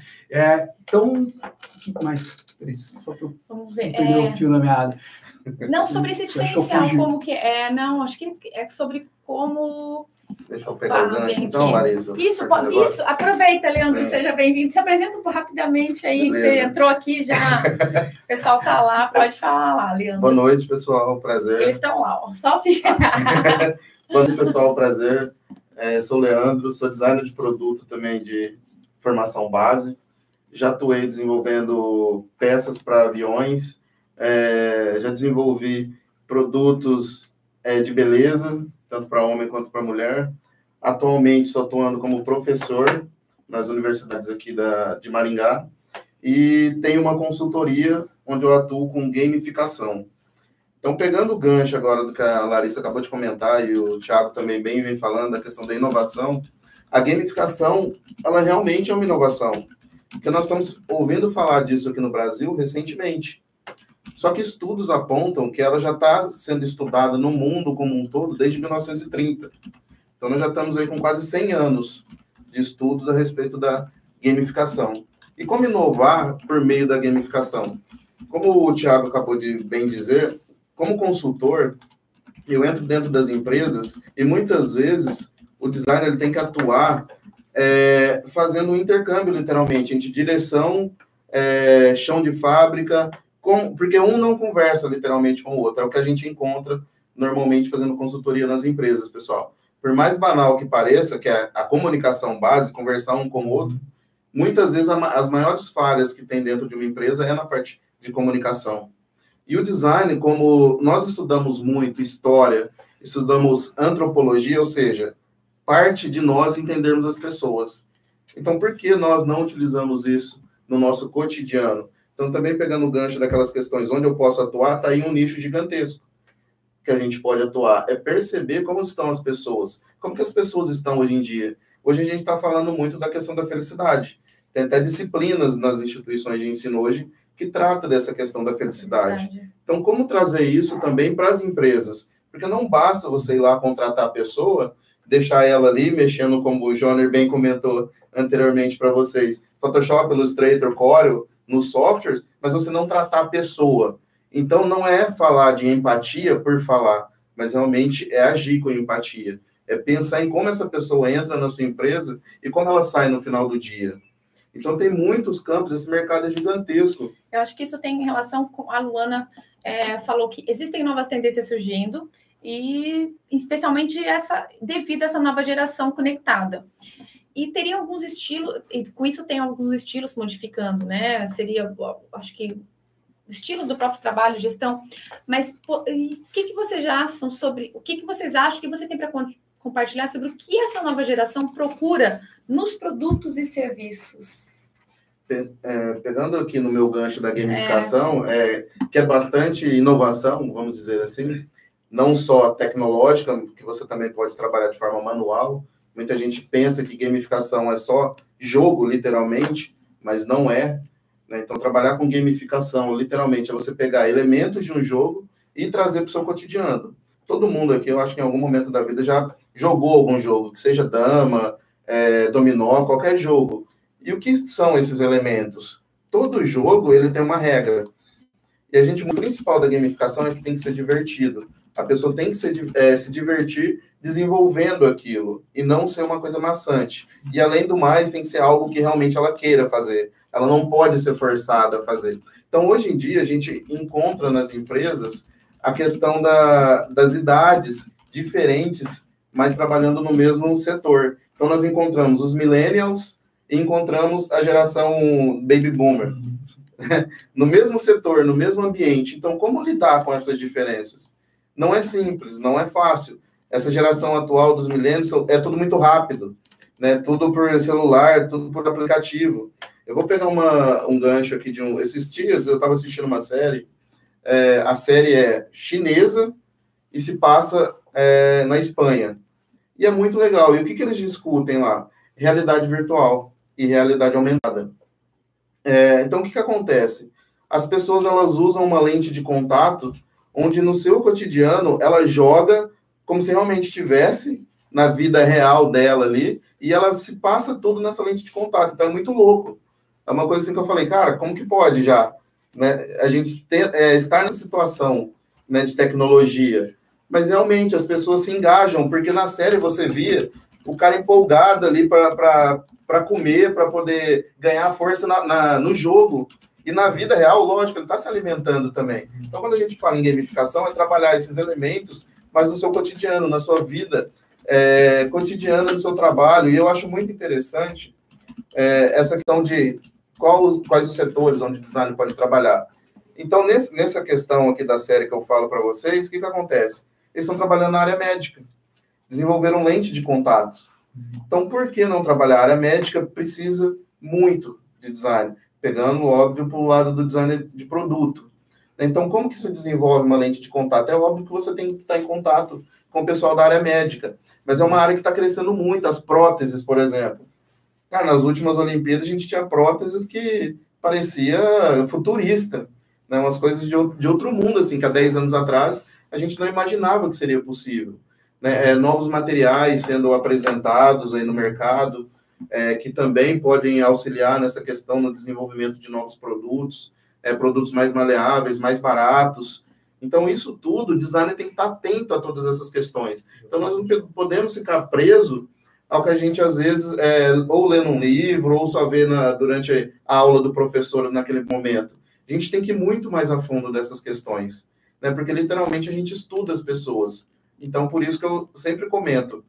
Então, o que mais? Só para eu perder o fio na meada. Não, sobre esse diferencial, como que é. Não, acho que é sobre como... Deixa eu pegar o gancho, então, Larissa. Isso, aproveita, Leandro, seja bem-vindo. Se apresenta rapidamente aí, que você entrou aqui já. O pessoal está lá, pode falar lá, Leandro. Boa noite, pessoal, prazer. Eles estão lá, ó, só fica. Boa noite, pessoal, prazer. Sou o Leandro, sou designer de produto também de formação base. Já atuei desenvolvendo peças para aviões, já desenvolvi produtos de beleza, tanto para homem quanto para mulher. Atualmente estou atuando como professor nas universidades aqui de Maringá e tenho uma consultoria onde eu atuo com gamificação. Então, pegando o gancho agora do que a Larissa acabou de comentar e o Thiago também bem vem falando da questão da inovação, a gamificação, ela realmente é uma inovação, porque nós estamos ouvindo falar disso aqui no Brasil recentemente. Só que estudos apontam que ela já está sendo estudada no mundo como um todo desde 1930. Então, nós já estamos aí com quase 100 anos de estudos a respeito da gamificação. E como inovar por meio da gamificação? Como o Thiago acabou de bem dizer, como consultor, eu entro dentro das empresas e muitas vezes o designer ele tem que atuar fazendo um intercâmbio, literalmente, entre direção, chão de fábrica, porque um não conversa literalmente com o outro. É o que a gente encontra normalmente fazendo consultoria nas empresas, pessoal. Por mais banal que pareça, que é a comunicação base, conversar um com o outro, muitas vezes as maiores falhas que tem dentro de uma empresa é na parte de comunicação. E o design, como nós estudamos muito história, estudamos antropologia, ou seja, parte de nós entendermos as pessoas. Então, por que nós não utilizamos isso no nosso cotidiano? Então, também pegando o gancho daquelas questões onde eu posso atuar, está aí um nicho gigantesco que a gente pode atuar. É perceber como estão as pessoas, como que as pessoas estão hoje em dia. Hoje a gente está falando muito da questão da felicidade. Tem até disciplinas nas instituições de ensino hoje que trata dessa questão da felicidade. Então, como trazer isso também para as empresas? Porque não basta você ir lá contratar a pessoa, deixar ela ali mexendo, como o Joner bem comentou anteriormente para vocês, Photoshop, Illustrator, Corel, nos softwares, mas você não tratar a pessoa. Então, não é falar de empatia por falar, mas realmente é agir com empatia. É pensar em como essa pessoa entra na sua empresa e como ela sai no final do dia. Então, tem muitos campos, esse mercado é gigantesco. Eu acho que isso tem relação com a Luana falou que existem novas tendências surgindo e, especialmente, devido a essa nova geração conectada. E teria alguns estilos, e com isso tem alguns estilos se modificando, né? Seria, acho que, estilos do próprio trabalho, gestão. Mas o que vocês já acham sobre, o que vocês acham que vocês têm para compartilhar sobre o que essa nova geração procura nos produtos e serviços? Pegando aqui no meu gancho da gamificação, que é bastante inovação, vamos dizer assim, não só tecnológica, que você também pode trabalhar de forma manual. Muita gente pensa que gamificação é só jogo, literalmente, mas não é. Né? Então, trabalhar com gamificação, literalmente, é você pegar elementos de um jogo e trazer para o seu cotidiano. Todo mundo aqui, eu acho que em algum momento da vida já jogou algum jogo, que seja dama, dominó, qualquer jogo. E o que são esses elementos? Todo jogo, ele tem uma regra. E o principal da gamificação é que tem que ser divertido. A pessoa tem que se divertir desenvolvendo aquilo e não ser uma coisa maçante. E, além do mais, tem que ser algo que realmente ela queira fazer. Ela não pode ser forçada a fazer. Então, hoje em dia, a gente encontra nas empresas a questão das idades diferentes, mas trabalhando no mesmo setor. Então, nós encontramos os millennials e encontramos a geração baby boomer. No mesmo setor, no mesmo ambiente. Então, como lidar com essas diferenças? Não é simples, não é fácil. Essa geração atual dos millennials é tudo muito rápido, né? Tudo por celular, tudo por aplicativo. Eu vou pegar um gancho aqui esses dias eu estava assistindo uma série, a série é chinesa e se passa na Espanha. E é muito legal. E o que eles discutem lá? Realidade virtual e realidade aumentada. Então, o que acontece? As pessoas elas usam uma lente de contato onde no seu cotidiano ela joga como se realmente estivesse na vida real dela ali e ela se passa tudo nessa lente de contato. Então, é muito louco. É uma coisa assim que eu falei, cara, como que pode já, né, a gente estar na situação, né, de tecnologia? Mas, realmente, as pessoas se engajam, porque na série você via o cara empolgado ali para comer, para poder ganhar força no jogo. E na vida real, lógico, ele está se alimentando também. Então, quando a gente fala em gamificação, é trabalhar esses elementos, mas no seu cotidiano, na sua vida cotidiana, no seu trabalho. E eu acho muito interessante essa questão de quais os setores onde o design pode trabalhar. Então, nessa questão aqui da série que eu falo para vocês, o que acontece? Eles estão trabalhando na área médica. Desenvolveram lente de contato. Então, por que não trabalhar? A área médica precisa muito de design, pegando, óbvio, para o lado do design de produto. Então, como que se desenvolve uma lente de contato? É óbvio que você tem que estar em contato com o pessoal da área médica, mas é uma área que está crescendo muito, as próteses, por exemplo. Cara, nas últimas Olimpíadas, a gente tinha próteses que parecia futurista, né? Umas coisas de outro mundo, assim, que há 10 anos atrás a gente não imaginava que seria possível. Né? Novos materiais sendo apresentados aí no mercado, que também podem auxiliar nessa questão no desenvolvimento de novos produtos, produtos mais maleáveis, mais baratos. Então, isso tudo, o designer tem que estar atento a todas essas questões. Então, nós não podemos ficar presos ao que a gente, às vezes, ou lê num livro, ou só vê durante a aula do professor naquele momento. A gente tem que ir muito mais a fundo dessas questões, né? Porque, literalmente, a gente estuda as pessoas. Então, por isso que eu sempre comento,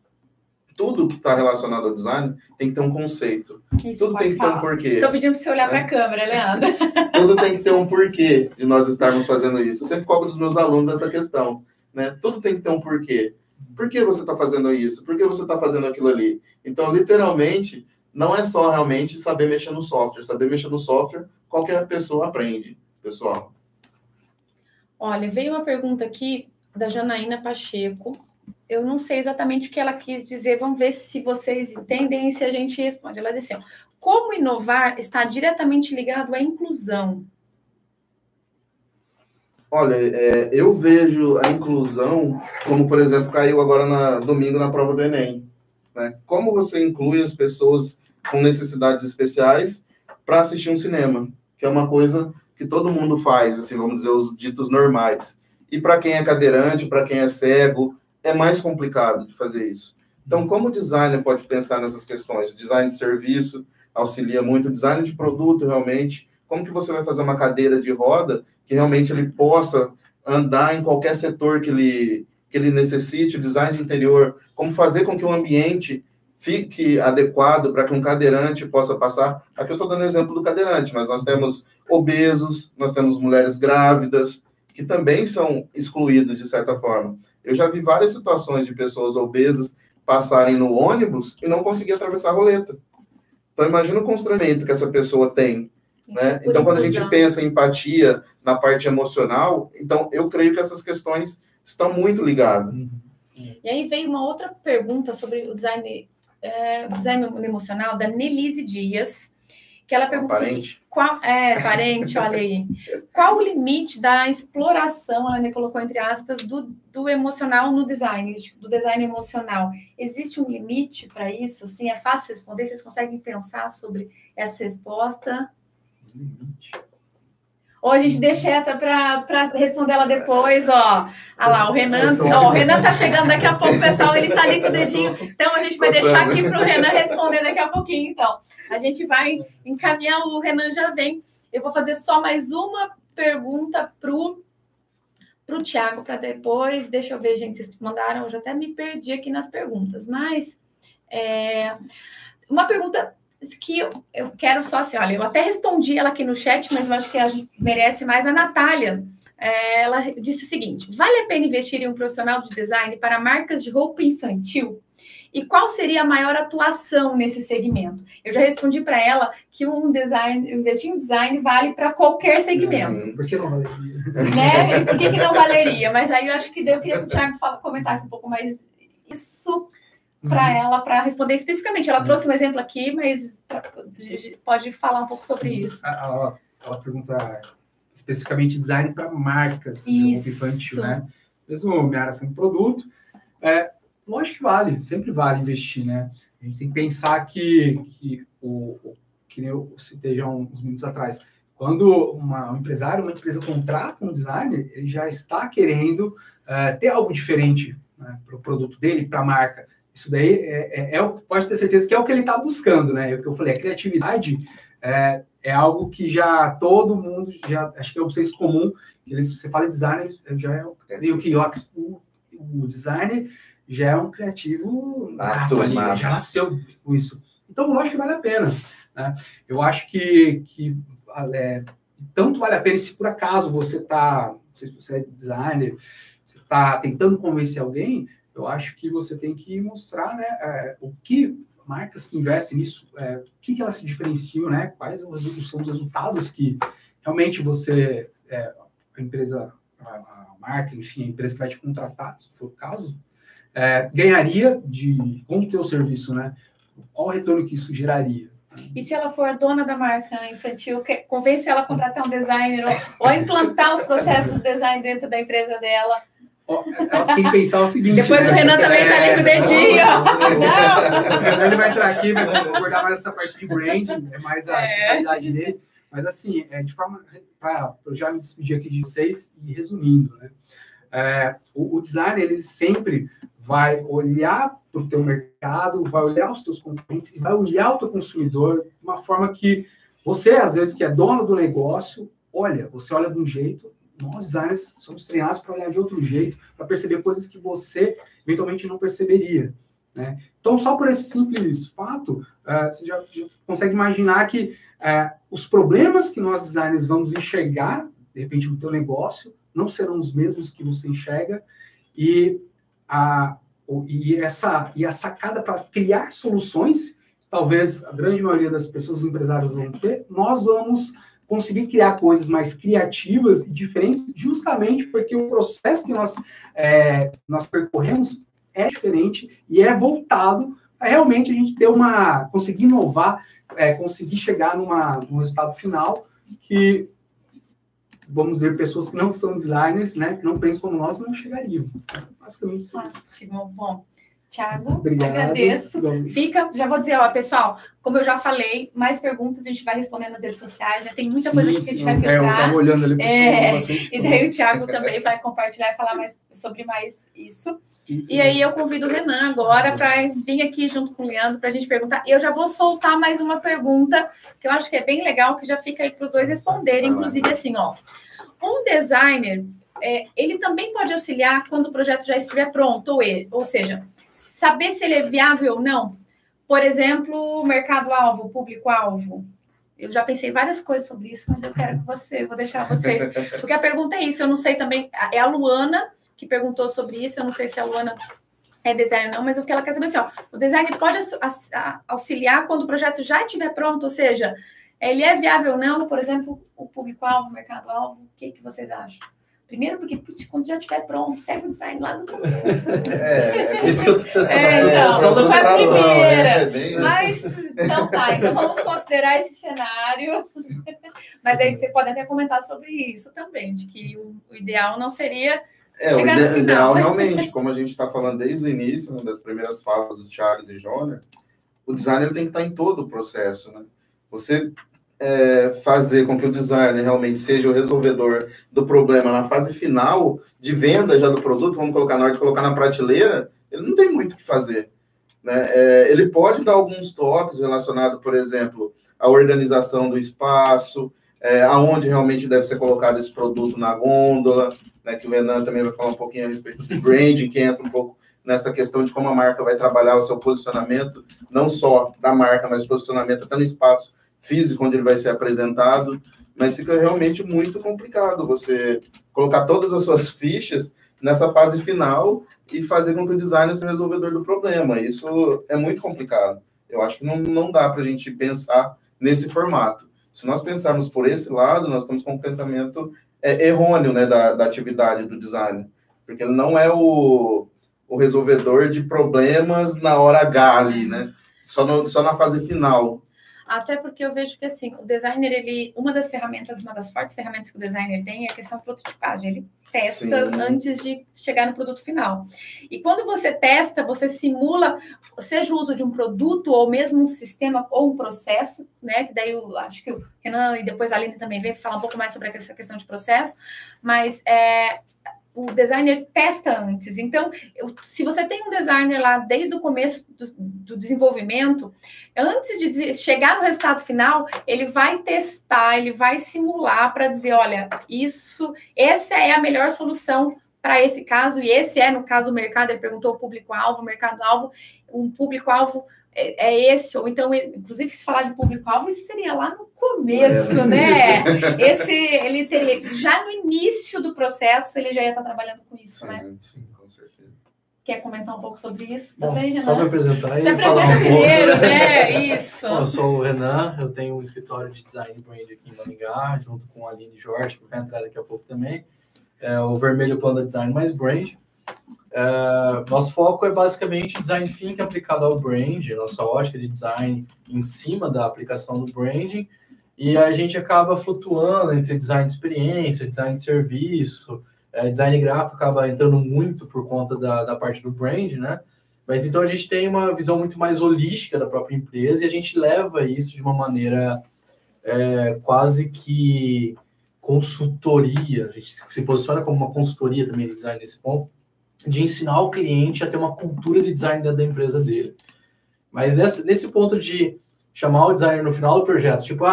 tudo que está relacionado ao design tem que ter um conceito. Isso, tudo tem que ter um porquê. Estou pedindo para você olhar para a câmera, Leandro. Tudo tem que ter um porquê de nós estarmos fazendo isso. Eu sempre cobro dos meus alunos essa questão, né? Tudo tem que ter um porquê. Por que você está fazendo isso? Por que você está fazendo aquilo ali? Então, literalmente, não é só realmente saber mexer no software. Saber mexer no software, qualquer pessoa aprende, pessoal. Olha, veio uma pergunta aqui da Janaína Pacheco. Eu não sei exatamente o que ela quis dizer. Vamos ver se vocês entendem e se a gente responde. Ela disse assim, como inovar está diretamente ligado à inclusão? Olha, eu vejo a inclusão como, por exemplo, caiu agora domingo na prova do Enem. Né? Como você inclui as pessoas com necessidades especiais para assistir um cinema, que é uma coisa que todo mundo faz, assim, vamos dizer, os ditos normais. E para quem é cadeirante, para quem é cego, é mais complicado de fazer isso. Então, como o designer pode pensar nessas questões? O design de serviço auxilia muito, o design de produto, realmente. Como que você vai fazer uma cadeira de roda que realmente ele possa andar em qualquer setor que ele necessite, o design de interior, como fazer com que o ambiente fique adequado para que um cadeirante possa passar. Aqui eu estou dando exemplo do cadeirante, mas nós temos obesos, nós temos mulheres grávidas, que também são excluídos de certa forma. Eu já vi várias situações de pessoas obesas passarem no ônibus e não conseguir atravessar a roleta. Então, imagina o constrangimento que essa pessoa tem. Né? Então, quando a gente pensa em empatia na parte emocional, então eu creio que essas questões estão muito ligadas. E aí veio uma outra pergunta sobre o design emocional da Nelise Dias, que ela pergunta assim, parente, olha aí, qual o limite da exploração, ela me colocou entre aspas, do emocional no design, do design emocional? Existe um limite para isso? Assim, é fácil responder? Vocês conseguem pensar sobre essa resposta? Ou a gente deixa essa para responder ela depois, ó. Ah lá, o Renan tá chegando daqui a pouco, pessoal, ele tá ali com o dedinho. Então, a gente vai deixar aqui para o Renan responder daqui a pouquinho, então. A gente vai encaminhar, o Renan já vem. Eu vou fazer só mais uma pergunta pro Thiago, para depois. Deixa eu ver, gente, vocês mandaram, eu já até me perdi aqui nas perguntas, mas uma pergunta que eu quero só assim, olha, eu até respondi ela aqui no chat, mas eu acho que a gente merece mais. A Natália, ela disse o seguinte, vale a pena investir em um profissional de design para marcas de roupa infantil? E qual seria a maior atuação nesse segmento? Eu já respondi para ela que investir em design vale para qualquer segmento. Por que não valeria? Né? E por que não valeria? Mas aí eu acho que eu queria que o Thiago comentasse um pouco mais isso para ela, para responder especificamente. Ela trouxe um exemplo aqui, mas pode falar um pouco sobre isso. Ela pergunta especificamente design para marcas de roupa infantil, né? Mesmo minha área sendo produto, lógico que vale, sempre vale investir, né? A gente tem que pensar que eu citei já uns minutos atrás, quando um empresário, uma empresa contrata um designer, ele já está querendo ter algo diferente, né, para o produto dele, para a marca. Isso daí pode ter certeza que é o que ele está buscando, né? É o que eu falei, a criatividade é algo que já todo mundo, acho que é um senso comum, que você fala em designer, já é meio que o designer já é um criativo nato ali, já nasceu com isso. Então, lógico que vale a pena, né? Eu acho que tanto vale a pena se por acaso você não sei se você é designer, você está tentando convencer alguém, eu acho que você tem que mostrar, né, o que marcas que investem nisso, o que elas se diferenciam, né, quais são os resultados que realmente você, a empresa, a marca, enfim, a empresa que vai te contratar, se for o caso, ganharia com o teu serviço, né? Qual o retorno que isso geraria? E se ela for a dona da marca infantil, convence ela a contratar um designer ou a implantar os processos de design dentro da empresa dela? Elas têm que pensar o seguinte... Depois, né? O Renan também está ali com o dedinho. O Renan ele vai entrar aqui, vai abordar mais essa parte de branding, é mais a especialidade dele. Mas, assim, de forma... Para eu já me despedir aqui de vocês e resumindo, né? O designer, ele sempre vai olhar para o teu mercado, vai olhar os teus concorrentes e vai olhar o teu consumidor de uma forma que você, às vezes, que é dono do negócio, você olha de um jeito, nós, designers, somos treinados para olhar de outro jeito, para perceber coisas que você, eventualmente, não perceberia, né? Então, só por esse simples fato, você já consegue imaginar que os problemas que nós, designers, vamos enxergar, de repente, no teu negócio, não serão os mesmos que você enxerga, e a sacada para criar soluções, talvez a grande maioria das pessoas, os empresários vão ter, nós vamos conseguir criar coisas mais criativas e diferentes, justamente porque o processo que nós percorremos é diferente e é voltado a realmente a gente conseguir inovar, conseguir chegar num resultado final que, vamos ver, pessoas que não são designers, né, que não pensam como nós, não chegariam. Basicamente isso. Ótimo. Bom, Thiago, obrigado. Agradeço. Já vou dizer, pessoal, como eu já falei, mais perguntas a gente vai responder nas redes sociais, né? Tem muita coisa que a gente vai filtrar. Eu estava olhando ali, e daí o Thiago também vai compartilhar e falar mais sobre isso. Sim. E aí eu convido o Renan agora para vir aqui junto com o Leandro para a gente perguntar. Eu já vou soltar mais uma pergunta, que eu acho que é bem legal, que já fica aí para os dois responderem. Inclusive, assim, um designer, ele também pode auxiliar quando o projeto já estiver pronto, ou seja, saber se ele é viável ou não. Por exemplo, mercado-alvo, público-alvo. Eu já pensei várias coisas sobre isso, mas eu quero que vou deixar vocês. Porque a pergunta é isso, eu não sei também, é a Luana que perguntou sobre isso, eu não sei se a Luana é designer ou não, mas o que ela quer saber é assim, o designer pode auxiliar quando o projeto já estiver pronto, ou seja, ele é viável ou não, por exemplo, o público-alvo, o mercado-alvo, o que vocês acham? Primeiro, porque quando já estiver pronto, pega o design lá do começo. É isso que eu estou pensando. Então, foi a primeira. Mas, então vamos considerar esse cenário. Mas aí você pode até comentar sobre isso também, de que o ideal não seria... o ideal realmente, como a gente está falando desde o início, uma das primeiras falas do Thiago e do Jônia, o designer tem que estar em todo o processo, né? Você... fazer com que o designer realmente seja o resolvedor do problema na fase final de venda já do produto, vamos colocar na hora de colocar na prateleira, ele não tem muito o que fazer, né? Ele pode dar alguns toques relacionados, por exemplo, à organização do espaço, aonde realmente deve ser colocado esse produto na gôndola, né, que o Renan também vai falar um pouquinho a respeito do branding, que entra um pouco nessa questão de como a marca vai trabalhar o seu posicionamento, não só da marca, mas posicionamento até no espaço físico onde ele vai ser apresentado, mas fica realmente muito complicado você colocar todas as suas fichas nessa fase final e fazer com que o designer seja o resolvedor do problema. Isso é muito complicado. Eu acho que não dá para a gente pensar nesse formato. Se nós pensarmos por esse lado, nós estamos com um pensamento errôneo, né, da atividade do designer, porque ele não é o resolvedor de problemas na hora H ali, né? Só na fase final. Até porque eu vejo que, assim, o designer, uma das fortes ferramentas que o designer tem é a questão de prototipagem. Ele testa antes de chegar no produto final. E quando você testa, você simula, seja o uso de um produto ou mesmo um sistema ou um processo, né? Que daí eu acho que o Renan e depois a Aline também vem falar um pouco mais sobre essa questão de processo, mas o designer testa antes. Então, se você tem um designer lá desde o começo do desenvolvimento, antes de chegar no resultado final, ele vai testar, ele vai simular para dizer, olha, essa é a melhor solução para esse caso, e esse no caso, o mercado, ele perguntou o público-alvo, o mercado-alvo, um público-alvo é esse, ou então, inclusive, se falar de público-alvo, isso seria lá no começo, né? Ele teria, já no início do processo, ele já ia estar trabalhando com isso, né? Sim, com certeza. Quer comentar um pouco sobre isso também, Renan? Só me apresentar e Se falar apresenta um pouco. primeiro, né? Isso. Bom, eu sou o Renan, eu tenho um escritório de design brand aqui em Maringá, junto com a Aline Jorge, que vai entrar daqui a pouco também. O Vermelho Panda Design mais Brand. Nosso foco é basicamente design thinking aplicado ao brand, nossa ótica de design em cima da aplicação do branding, e a gente acaba flutuando entre design de experiência, design de serviço, design gráfico acaba entrando muito por conta da parte do brand, né? Mas então a gente tem uma visão muito mais holística da própria empresa e a gente leva isso de uma maneira quase que consultoria, a gente se posiciona como uma consultoria também de design nesse ponto, de ensinar o cliente a ter uma cultura de design dentro da empresa dele. Mas nesse ponto de chamar o designer no final do projeto, tipo,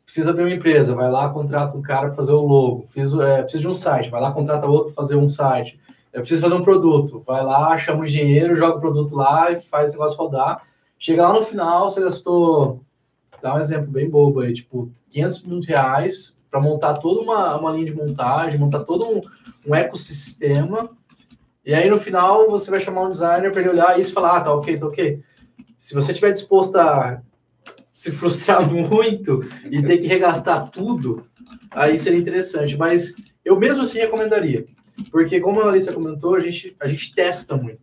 precisa abrir uma empresa, vai lá, contrata um cara para fazer o logo, precisa de um site, vai lá, contrata outro para fazer um site, precisa fazer um produto, vai lá, chama o engenheiro, joga o produto lá e faz o negócio rodar, chega lá no final, você gastou, dá um exemplo bem bobo aí, tipo, R$500 mil para montar toda uma linha de montagem, montar todo um ecossistema, e aí no final você vai chamar um designer para ele olhar isso e falar, tá ok. Se você estiver disposto a se frustrar muito e ter que regastar tudo, aí seria interessante, mas eu mesmo assim recomendaria, porque como a Alicia comentou, a gente testa muito.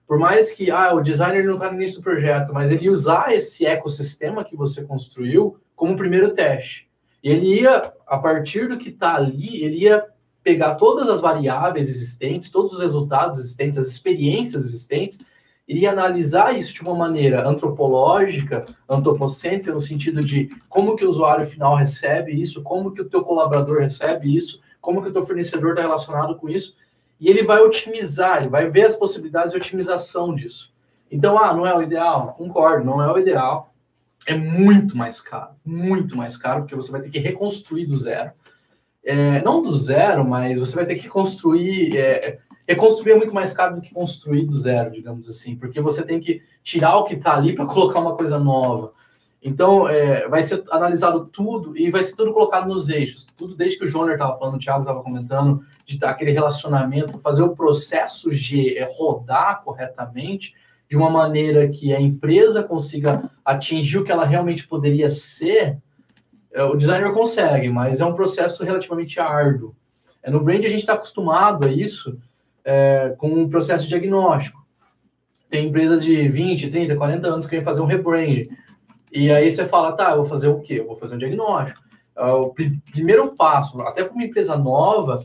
Por mais que o designer não está no início do projeto, mas ele usar esse ecossistema que você construiu como primeiro teste. E ele ia, a partir do que está ali, ele ia pegar todas as variáveis existentes, todos os resultados existentes, as experiências existentes, iria analisar isso de uma maneira antropológica, antropocêntrica, no sentido de como que o usuário final recebe isso, como que o teu colaborador recebe isso, como que o teu fornecedor está relacionado com isso, e ele vai otimizar, ele vai ver as possibilidades de otimização disso. Então, não é o ideal? Concordo, não é o ideal. É muito mais caro, porque você vai ter que reconstruir do zero. Não do zero, mas você vai ter que reconstruir. Reconstruir é muito mais caro do que construir do zero, digamos assim, porque você tem que tirar o que está ali para colocar uma coisa nova. Então, vai ser analisado tudo e vai ser tudo colocado nos eixos. Tudo desde que o Joner estava falando, o Thiago estava comentando, de dar aquele relacionamento, fazer o processo rodar corretamente, de uma maneira que a empresa consiga atingir o que ela realmente poderia ser. O designer consegue, mas é um processo relativamente árduo. No brand a gente está acostumado a isso com um processo diagnóstico. Tem empresas de 20, 30, 40 anos que querem fazer um rebrand. E aí você fala, eu vou fazer o quê? Eu vou fazer um diagnóstico. O primeiro passo, até para uma empresa nova,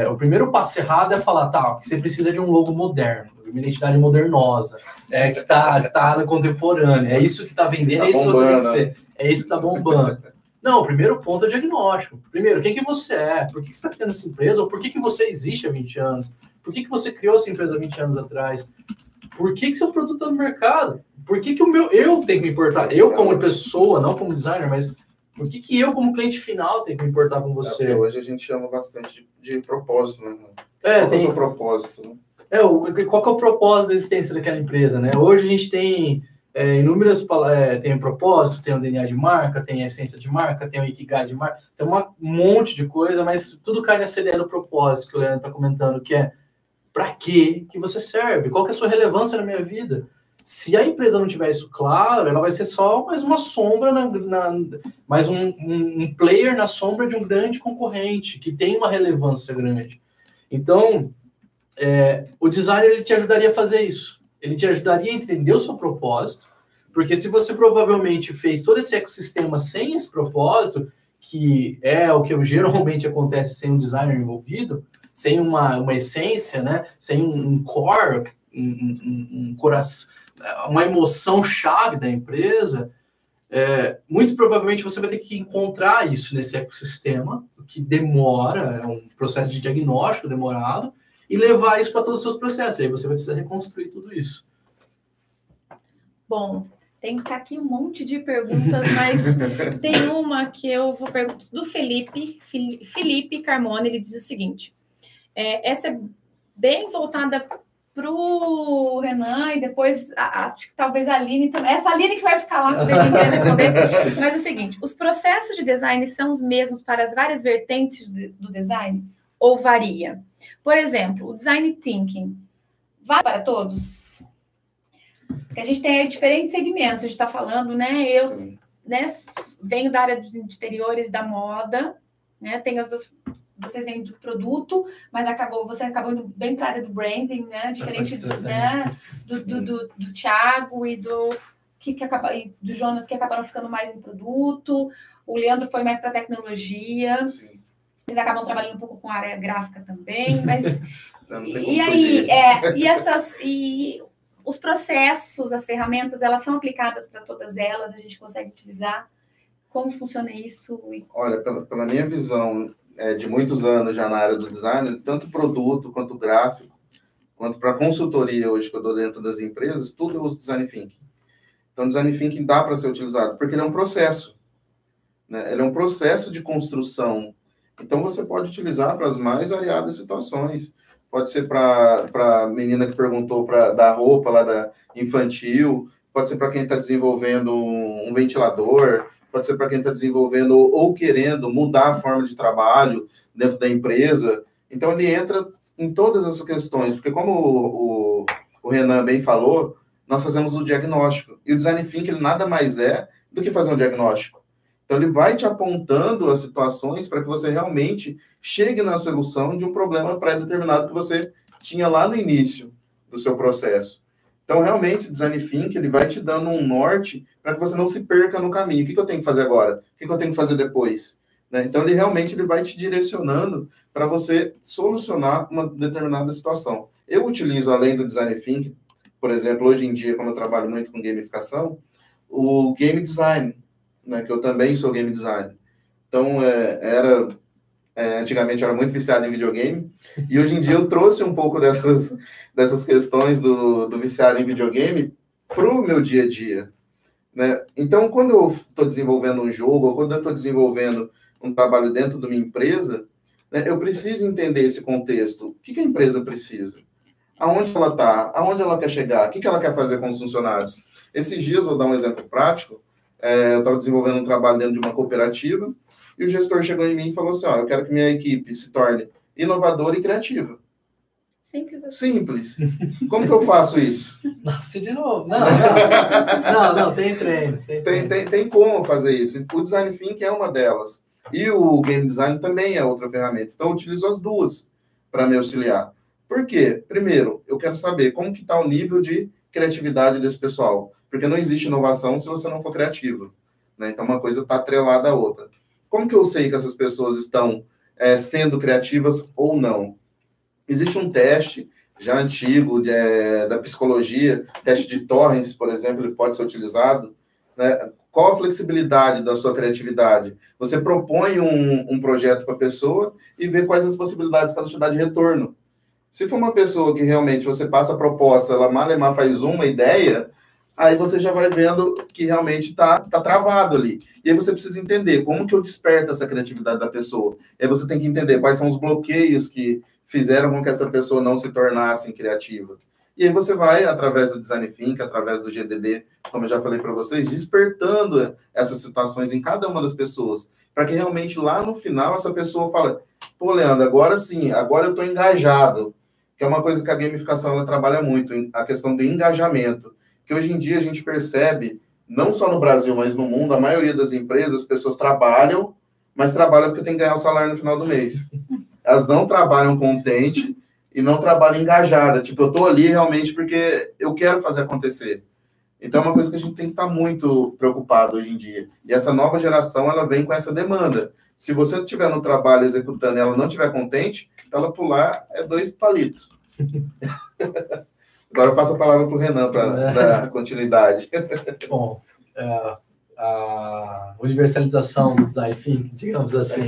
o primeiro passo errado é falar, que você precisa de um logo moderno, uma identidade modernosa, que tá contemporânea, é isso que está vendendo, é isso que você tem que ser, é isso que está bombando. Não, o primeiro ponto é o diagnóstico. Primeiro, quem que você é? Por que você está criando essa empresa? Ou por que você existe há 20 anos? Por que você criou essa empresa há 20 anos atrás? Por que seu produto está no mercado? Por que eu tenho que me importar? Eu como pessoa, não como designer, mas por que eu como cliente final tenho que me importar com você? Porque hoje a gente chama bastante de propósito, né? Qual é o seu propósito, né? Qual que é o propósito da existência daquela empresa, né? Hoje a gente tem inúmeras tem o propósito, tem o DNA de marca, tem a essência de marca, tem o Ikigai de marca, tem um monte de coisa, mas tudo cai nessa ideia do propósito que o Leandro está comentando, que é para que você serve? Qual que é a sua relevância na minha vida? Se a empresa não tiver isso claro, ela vai ser só mais uma sombra, mais um player na sombra de um grande concorrente, que tem uma relevância grande. Então, o designer ele te ajudaria a fazer isso. Ele te ajudaria a entender o seu propósito Porque se você provavelmente fez todo esse ecossistema sem esse propósito, que é o que geralmente acontece sem um designer envolvido, sem uma essência, né? Sem um core, um coração, uma emoção chave da empresa, muito provavelmente você vai ter que encontrar isso nesse ecossistema, que demora, é um processo de diagnóstico demorado, e levar isso para todos os seus processos. Aí você vai precisar reconstruir tudo isso. Bom, tem que estar aqui um monte de perguntas, mas tem uma que eu vou perguntar do Felipe Carmona. Ele diz o seguinte: essa é bem voltada para o Renan e depois acho que talvez a Aline também. Essa Aline que vai ficar lá quando ele quer responder. Mas é o seguinte: os processos de design são os mesmos para as várias vertentes do design ou varia? Por exemplo, o design thinking vale para todos? Porque a gente tem diferentes segmentos, a gente está falando, né? Eu, né, venho da área de interiores da moda, né? Tenho as duas. Vocês vêm do produto, mas você acabou indo bem para a área do branding, né? Diferente né, do Thiago e do Jonas, que acabaram ficando mais em produto. O Leandro foi mais para tecnologia. Sim. Eles acabam trabalhando um pouco com a área gráfica também, mas e os processos, as ferramentas, elas são aplicadas para todas elas, a gente consegue utilizar. Como funciona isso? Olha, pela minha visão de muitos anos já na área do design, tanto produto quanto gráfico, quanto para consultoria hoje que eu dou dentro das empresas, tudo eu uso design thinking. Então, design thinking dá para ser utilizado, porque ele é um processo, né? Ele é um processo de construção. Então, você pode utilizar para as mais variadas situações. Pode ser para a menina que perguntou da roupa lá da infantil, pode ser para quem está desenvolvendo um ventilador, pode ser para quem está desenvolvendo ou querendo mudar a forma de trabalho dentro da empresa. Então, ele entra em todas essas questões, porque como o Renan bem falou, nós fazemos o diagnóstico. E o design thinking, ele nada mais é do que fazer um diagnóstico. Então, ele vai te apontando as situações para que você realmente chegue na solução de um problema pré-determinado que você tinha lá no início do seu processo. Então, realmente, o design thinking, ele vai te dando um norte para que você não se perca no caminho. O que eu tenho que fazer agora? O que eu tenho que fazer depois? Né? Então, ele realmente vai te direcionando para você solucionar uma determinada situação. Eu utilizo, além do design thinking, por exemplo, hoje em dia, como eu trabalho muito com gamificação, o game design, né, que eu também sou game designer. Então, antigamente eu era muito viciado em videogame, e hoje em dia eu trouxe um pouco dessas questões do viciado em videogame para o meu dia a dia. Né? Então, quando eu estou desenvolvendo um jogo, ou quando eu estou desenvolvendo um trabalho dentro de uma empresa, né, eu preciso entender esse contexto. O que a empresa precisa? Aonde ela está? Aonde ela quer chegar? O que ela quer fazer com os funcionários? Esses dias, vou dar um exemplo prático, eu estava desenvolvendo um trabalho dentro de uma cooperativa e o gestor chegou em mim e falou assim, eu quero que minha equipe se torne inovadora e criativa. Simples. Simples. Como que eu faço isso? Nasce de novo. Não, tem treinos. Tem como fazer isso. O design thinking é uma delas. E o game design também é outra ferramenta. Então, eu utilizo as duas para me auxiliar. Por quê? Primeiro, eu quero saber como que está o nível de criatividade desse pessoal. Porque não existe inovação se você não for criativo. Né? Então, uma coisa está atrelada à outra. Como que eu sei que essas pessoas estão sendo criativas ou não? Existe um teste já antigo da psicologia, teste de Torrance, por exemplo, ele pode ser utilizado. Né? Qual a flexibilidade da sua criatividade? Você propõe um projeto para a pessoa e vê quais as possibilidades que ela te dá de retorno. Se for uma pessoa que realmente você passa a proposta, ela malemar faz uma ideia, aí você já vai vendo que realmente está travado ali. E aí você precisa entender como que eu desperto essa criatividade da pessoa. E aí você tem que entender quais são os bloqueios que fizeram com que essa pessoa não se tornasse criativa. E aí você vai, através do Design Thinking, através do GDD, como eu já falei para vocês, despertando essas situações em cada uma das pessoas, para que realmente lá no final essa pessoa fale, pô, Leandro, agora sim, agora eu estou engajado. Que é uma coisa que a gamificação ela trabalha muito, a questão do engajamento. Que hoje em dia a gente percebe, não só no Brasil, mas no mundo, a maioria das empresas, as pessoas trabalham, mas trabalham porque tem que ganhar o salário no final do mês. Elas não trabalham contente e não trabalham engajada. Tipo, eu tô ali realmente porque eu quero fazer acontecer. Então, é uma coisa que a gente tem que estar muito preocupado hoje em dia. E essa nova geração, ela vem com essa demanda. Se você estiver no trabalho executando e ela não estiver contente, ela pular é 2 palitos. Agora eu passo a palavra para o Renan para dar continuidade. Bom, a universalização do design thinking, digamos assim.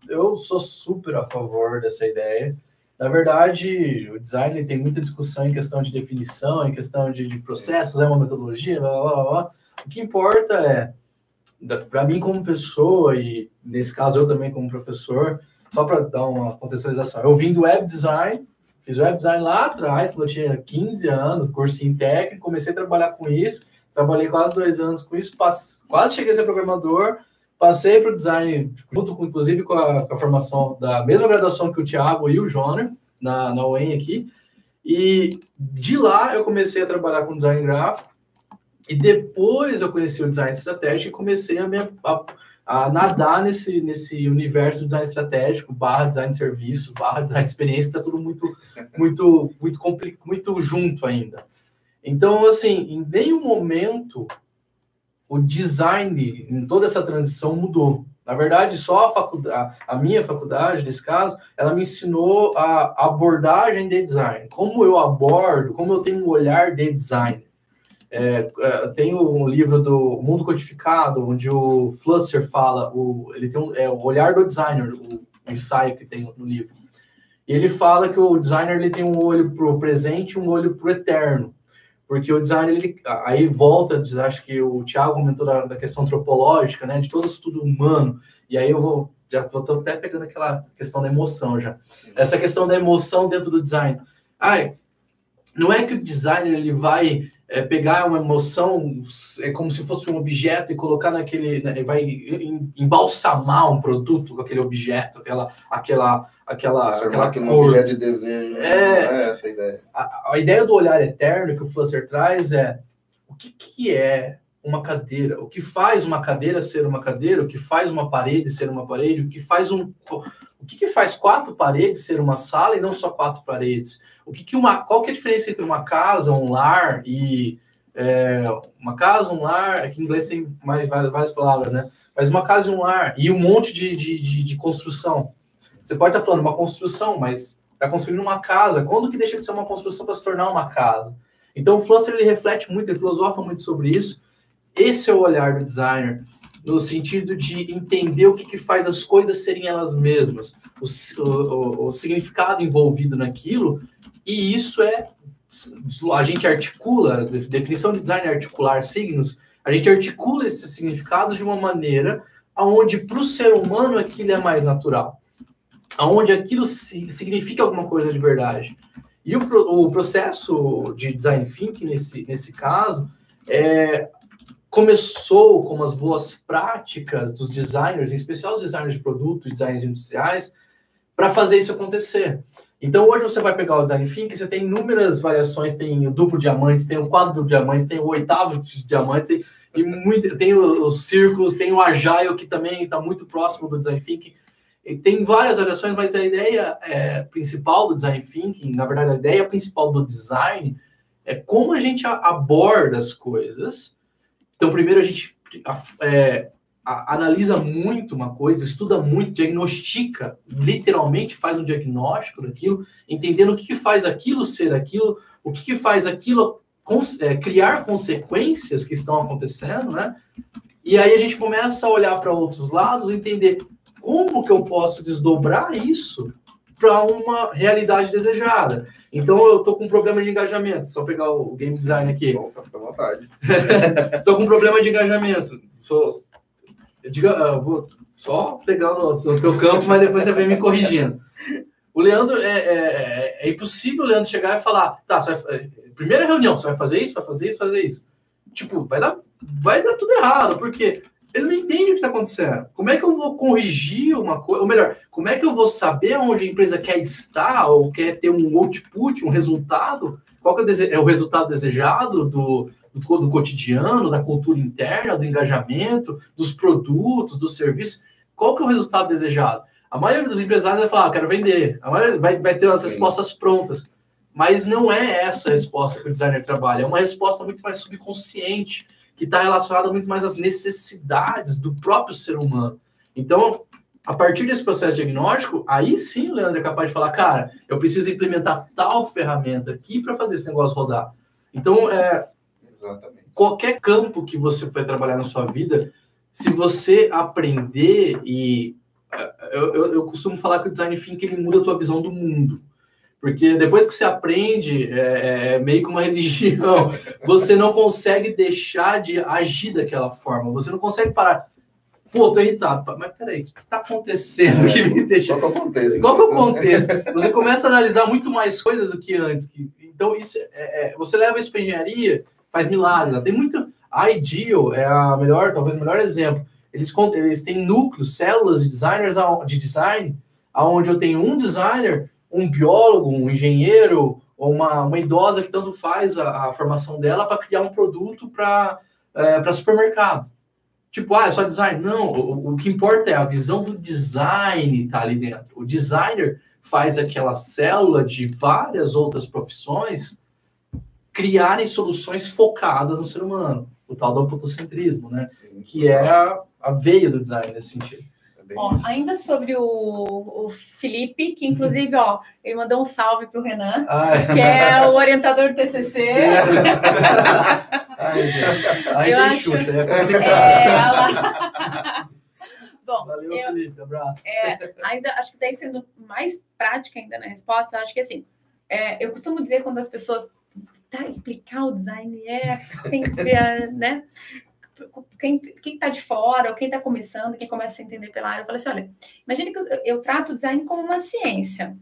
Eu sou super a favor dessa ideia. Na verdade, o design tem muita discussão em questão de definição, em questão de processos, é uma metodologia, blá, blá, blá. O que importa é, para mim como pessoa, e nesse caso eu também como professor, só para dar uma contextualização, eu vim do web design, fiz web design lá atrás, quando eu tinha 15 anos, cursinho técnico, comecei a trabalhar com isso, trabalhei quase 2 anos com isso, quase cheguei a ser programador, passei para o design, inclusive com a formação da mesma graduação que o Thiago e o Joner, na UEM aqui, e de lá eu comecei a trabalhar com design gráfico, e depois eu conheci o design estratégico e comecei a nadar nesse universo do design estratégico, / design de serviço, / design de experiência, que está tudo muito junto ainda. Então, assim, em nenhum momento o design, em toda essa transição, mudou. Na verdade, só a minha faculdade, nesse caso, ela me ensinou a abordagem de design. Como eu abordo, como eu tenho um olhar de design. Tem um livro do Mundo Codificado, onde o Flusser fala, ele tem o olhar do designer, o ensaio que tem no livro. E ele fala que o designer ele tem um olho para o presente e um olho para o eterno. Porque o design, aí volta, acho que o Thiago comentou da questão antropológica, né, de todo o estudo humano, e aí eu estou até pegando aquela questão da emoção já. Essa questão da emoção dentro do design. Não é que o designer ele vai pegar uma emoção como se fosse um objeto e colocar naquele, né, vai embalsamar um produto com aquele objeto, aquela um objeto de desejo. Não é essa a ideia. A ideia do olhar eterno que o Flusser traz é o que é uma cadeira, o que faz uma cadeira ser uma cadeira, o que faz uma parede ser uma parede, o que faz 4 paredes ser uma sala e não só 4 paredes. Qual que é a diferença entre uma casa, um lar e uma casa, um lar, aqui em inglês tem várias palavras, né? Mas uma casa e um lar e um monte de construção. Você pode estar falando uma construção, mas está construindo uma casa. Quando que deixa de ser uma construção para se tornar uma casa? Então o Flusser ele reflete muito, ele filosofa muito sobre isso. Esse é o olhar do designer, no sentido de entender o que faz as coisas serem elas mesmas, o significado envolvido naquilo, e isso a gente articula, a definição de design é articular signos, a gente articula esses significados de uma maneira onde para o ser humano aquilo é mais natural, onde aquilo significa alguma coisa de verdade. E o processo de design thinking, nesse caso, começou com as boas práticas dos designers, em especial os designers de produto e designers industriais, para fazer isso acontecer. Então, hoje você vai pegar o design thinking, você tem inúmeras variações, tem o duplo diamantes, tem o quádruplo diamantes, tem o 8º de diamantes, tem os círculos, tem o agile, que também está muito próximo do design thinking. E tem várias variações, mas a ideia principal do design thinking, na verdade, a ideia principal do design é como a gente aborda as coisas. Então, primeiro a gente analisa muito uma coisa, estuda muito, diagnostica, literalmente faz um diagnóstico daquilo, entendendo o que faz aquilo ser aquilo, o que faz aquilo criar consequências que estão acontecendo, né? E aí a gente começa a olhar para outros lados, entender como que eu posso desdobrar isso para uma realidade desejada. Então, eu estou com um problema de engajamento. Só pegar o game design aqui. Bom, fica à vontade. Estou com um problema de engajamento. Vou só pegar no teu campo, mas depois você vem me corrigindo. O Leandro, é impossível o Leandro chegar e falar, tá, primeira reunião, você vai fazer isso, vai fazer isso, fazer isso. Tipo, vai dar tudo errado, porque ele não entende o que está acontecendo. Como é que eu vou corrigir uma coisa? Ou melhor, como é que eu vou saber onde a empresa quer estar ou quer ter um output, um resultado? Qual que é o resultado desejado do cotidiano, da cultura interna, do engajamento, dos produtos, dos serviços? Qual que é o resultado desejado? A maioria dos empresários vai falar, quero vender. A maioria vai ter as respostas prontas. Mas não é essa a resposta que o designer trabalha, é uma resposta muito mais subconsciente, que está relacionada muito mais às necessidades do próprio ser humano. Então, a partir desse processo diagnóstico, aí sim o Leandro é capaz de falar, cara, eu preciso implementar tal ferramenta aqui para fazer esse negócio rodar. Então, Exatamente. Qualquer campo que você for trabalhar na sua vida, se você aprender e... Eu costumo falar que o design thinking ele muda a tua visão do mundo. Porque depois que você aprende, é meio que uma religião, você não consegue deixar de agir daquela forma. Você não consegue parar. Pô, tô irritado. Mas peraí, o que está acontecendo que me deixa... Qual que é o contexto? Qual que é o contexto? Você começa a analisar muito mais coisas do que antes. Então, isso você leva isso para engenharia, faz milagre. Tem muito... A Ideal é talvez o melhor exemplo. Eles têm núcleos, células de designers de design, onde eu tenho um designer, um biólogo, um engenheiro, ou uma idosa que tanto faz a formação dela para criar um produto para supermercado. Tipo, é só design? Não, o que importa é a visão do design tá ali dentro. O designer faz aquela célula de várias outras profissões criarem soluções focadas no ser humano. O tal do antropocentrismo, né? Sim, que é a veia do design nesse sentido. Ó, ainda sobre o Felipe, que inclusive, ele mandou um salve para o Renan, que é o orientador do TCC. Aí eu tem acho... Xuxa, é complicado. Bom, valeu, Felipe, abraço. Ainda, acho que daí sendo mais prática ainda na resposta, eu acho que assim, eu costumo dizer quando as pessoas explicar o design sempre, né? Quem está de fora, ou quem está começando, quem começa a entender pela área, eu falo assim, olha, imagine que eu trato o design como uma ciência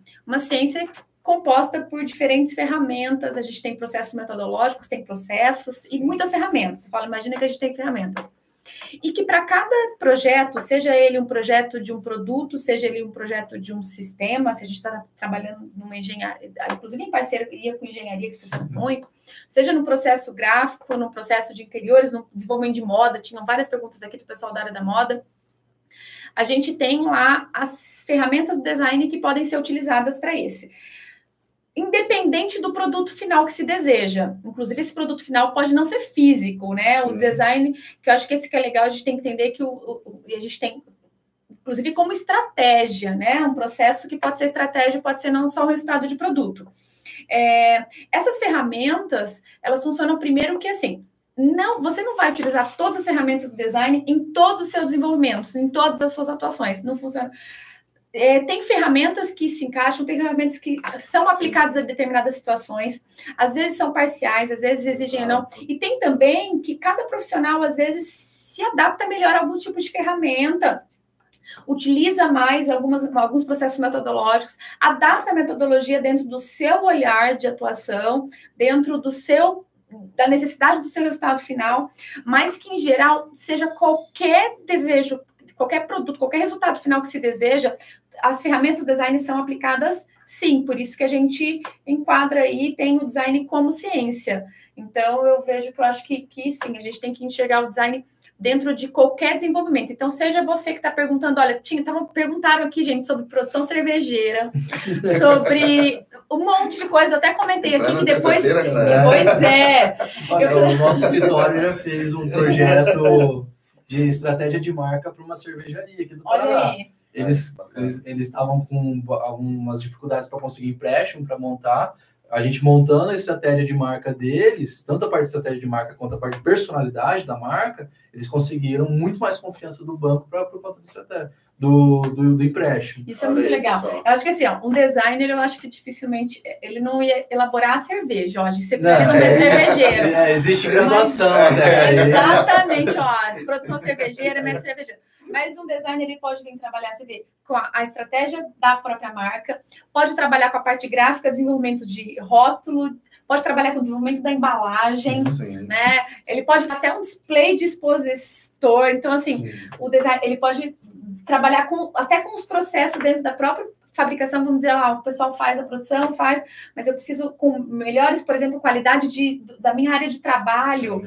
composta por diferentes ferramentas, a gente tem processos metodológicos, tem processos e muitas ferramentas. Você fala, imagina que a gente tem ferramentas. E que para cada projeto, seja ele um projeto de um produto, seja ele um projeto de um sistema, se a gente está trabalhando numa engenharia, inclusive em parceria com engenharia, que funciona muito, seja no processo gráfico, no processo de interiores, no desenvolvimento de moda, tinham várias perguntas aqui do pessoal da área da moda, a gente tem lá as ferramentas do design que podem ser utilizadas para esse. Independente do produto final que se deseja. Inclusive, esse produto final pode não ser físico, né? Sim. O design, que eu acho que esse que é legal, a gente tem que entender que a gente tem, inclusive, como estratégia, né? Um processo que pode ser estratégia, pode ser não só o resultado de produto. Essas ferramentas, elas funcionam primeiro que, assim, você não vai utilizar todas as ferramentas do design em todos os seus desenvolvimentos, em todas as suas atuações. Não funciona... Tem ferramentas que se encaixam, tem ferramentas que são aplicadas a determinadas situações, às vezes são parciais, às vezes exigem não. E tem também que cada profissional, às vezes, se adapta melhor a algum tipo de ferramenta, utiliza mais alguns processos metodológicos, adapta a metodologia dentro do seu olhar de atuação, dentro da necessidade do seu resultado final, mas que, em geral, seja qualquer desejo, qualquer produto, qualquer resultado final que se deseja, as ferramentas do design são aplicadas, sim, por isso que a gente enquadra aí, tem o design como ciência. Então, eu vejo que eu acho que sim, a gente tem que enxergar o design dentro de qualquer desenvolvimento. Então, seja você que está perguntando, olha, perguntaram aqui, gente, sobre produção cervejeira, sobre um monte de coisa, eu até comentei aqui que depois Olha, o nosso escritório já fez um projeto de estratégia de marca para uma cervejaria aqui do Paraná. Olha aí. Eles estavam com algumas dificuldades para conseguir empréstimo, para montar. A gente montando a estratégia de marca deles, tanto a parte de estratégia de marca quanto a parte de personalidade da marca, eles conseguiram muito mais confiança do banco para por conta da estratégia, do empréstimo. Isso é muito legal. Pessoal. Eu acho que assim, um designer, eu acho que dificilmente ele não ia elaborar a cerveja, ó. Você precisa não é cervejeiro. Existe graduação, né? Exatamente, ó. Produção cervejeira, mestre cervejeiro. Mas um designer, ele pode vir trabalhar, você vê, com a estratégia da própria marca, pode trabalhar com a parte gráfica, desenvolvimento de rótulo, pode trabalhar com o desenvolvimento da embalagem, né? Ele pode até um display de expositor. Então, assim, o design, ele pode trabalhar até com os processos dentro da própria fabricação, vamos dizer lá, o pessoal faz a produção, mas eu preciso com melhores, por exemplo, qualidade da minha área de trabalho,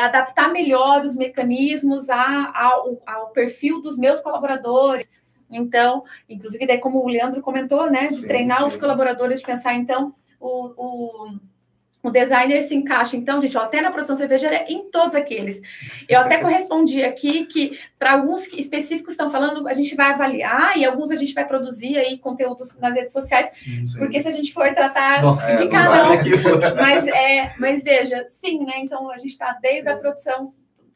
adaptar melhor os mecanismos ao perfil dos meus colaboradores. Então, inclusive, daí como o Leandro comentou, né, de treinar os colaboradores, de pensar, então, o designer se encaixa, então, gente, ó, até na produção cervejeira, em todos aqueles. Eu até correspondi aqui que, para alguns específicos estão falando, a gente vai avaliar e alguns a gente vai produzir aí conteúdos nas redes sociais, sim. Porque se a gente for tratar de cada um... Mas veja, sim, né? Então, a gente está desde a produção,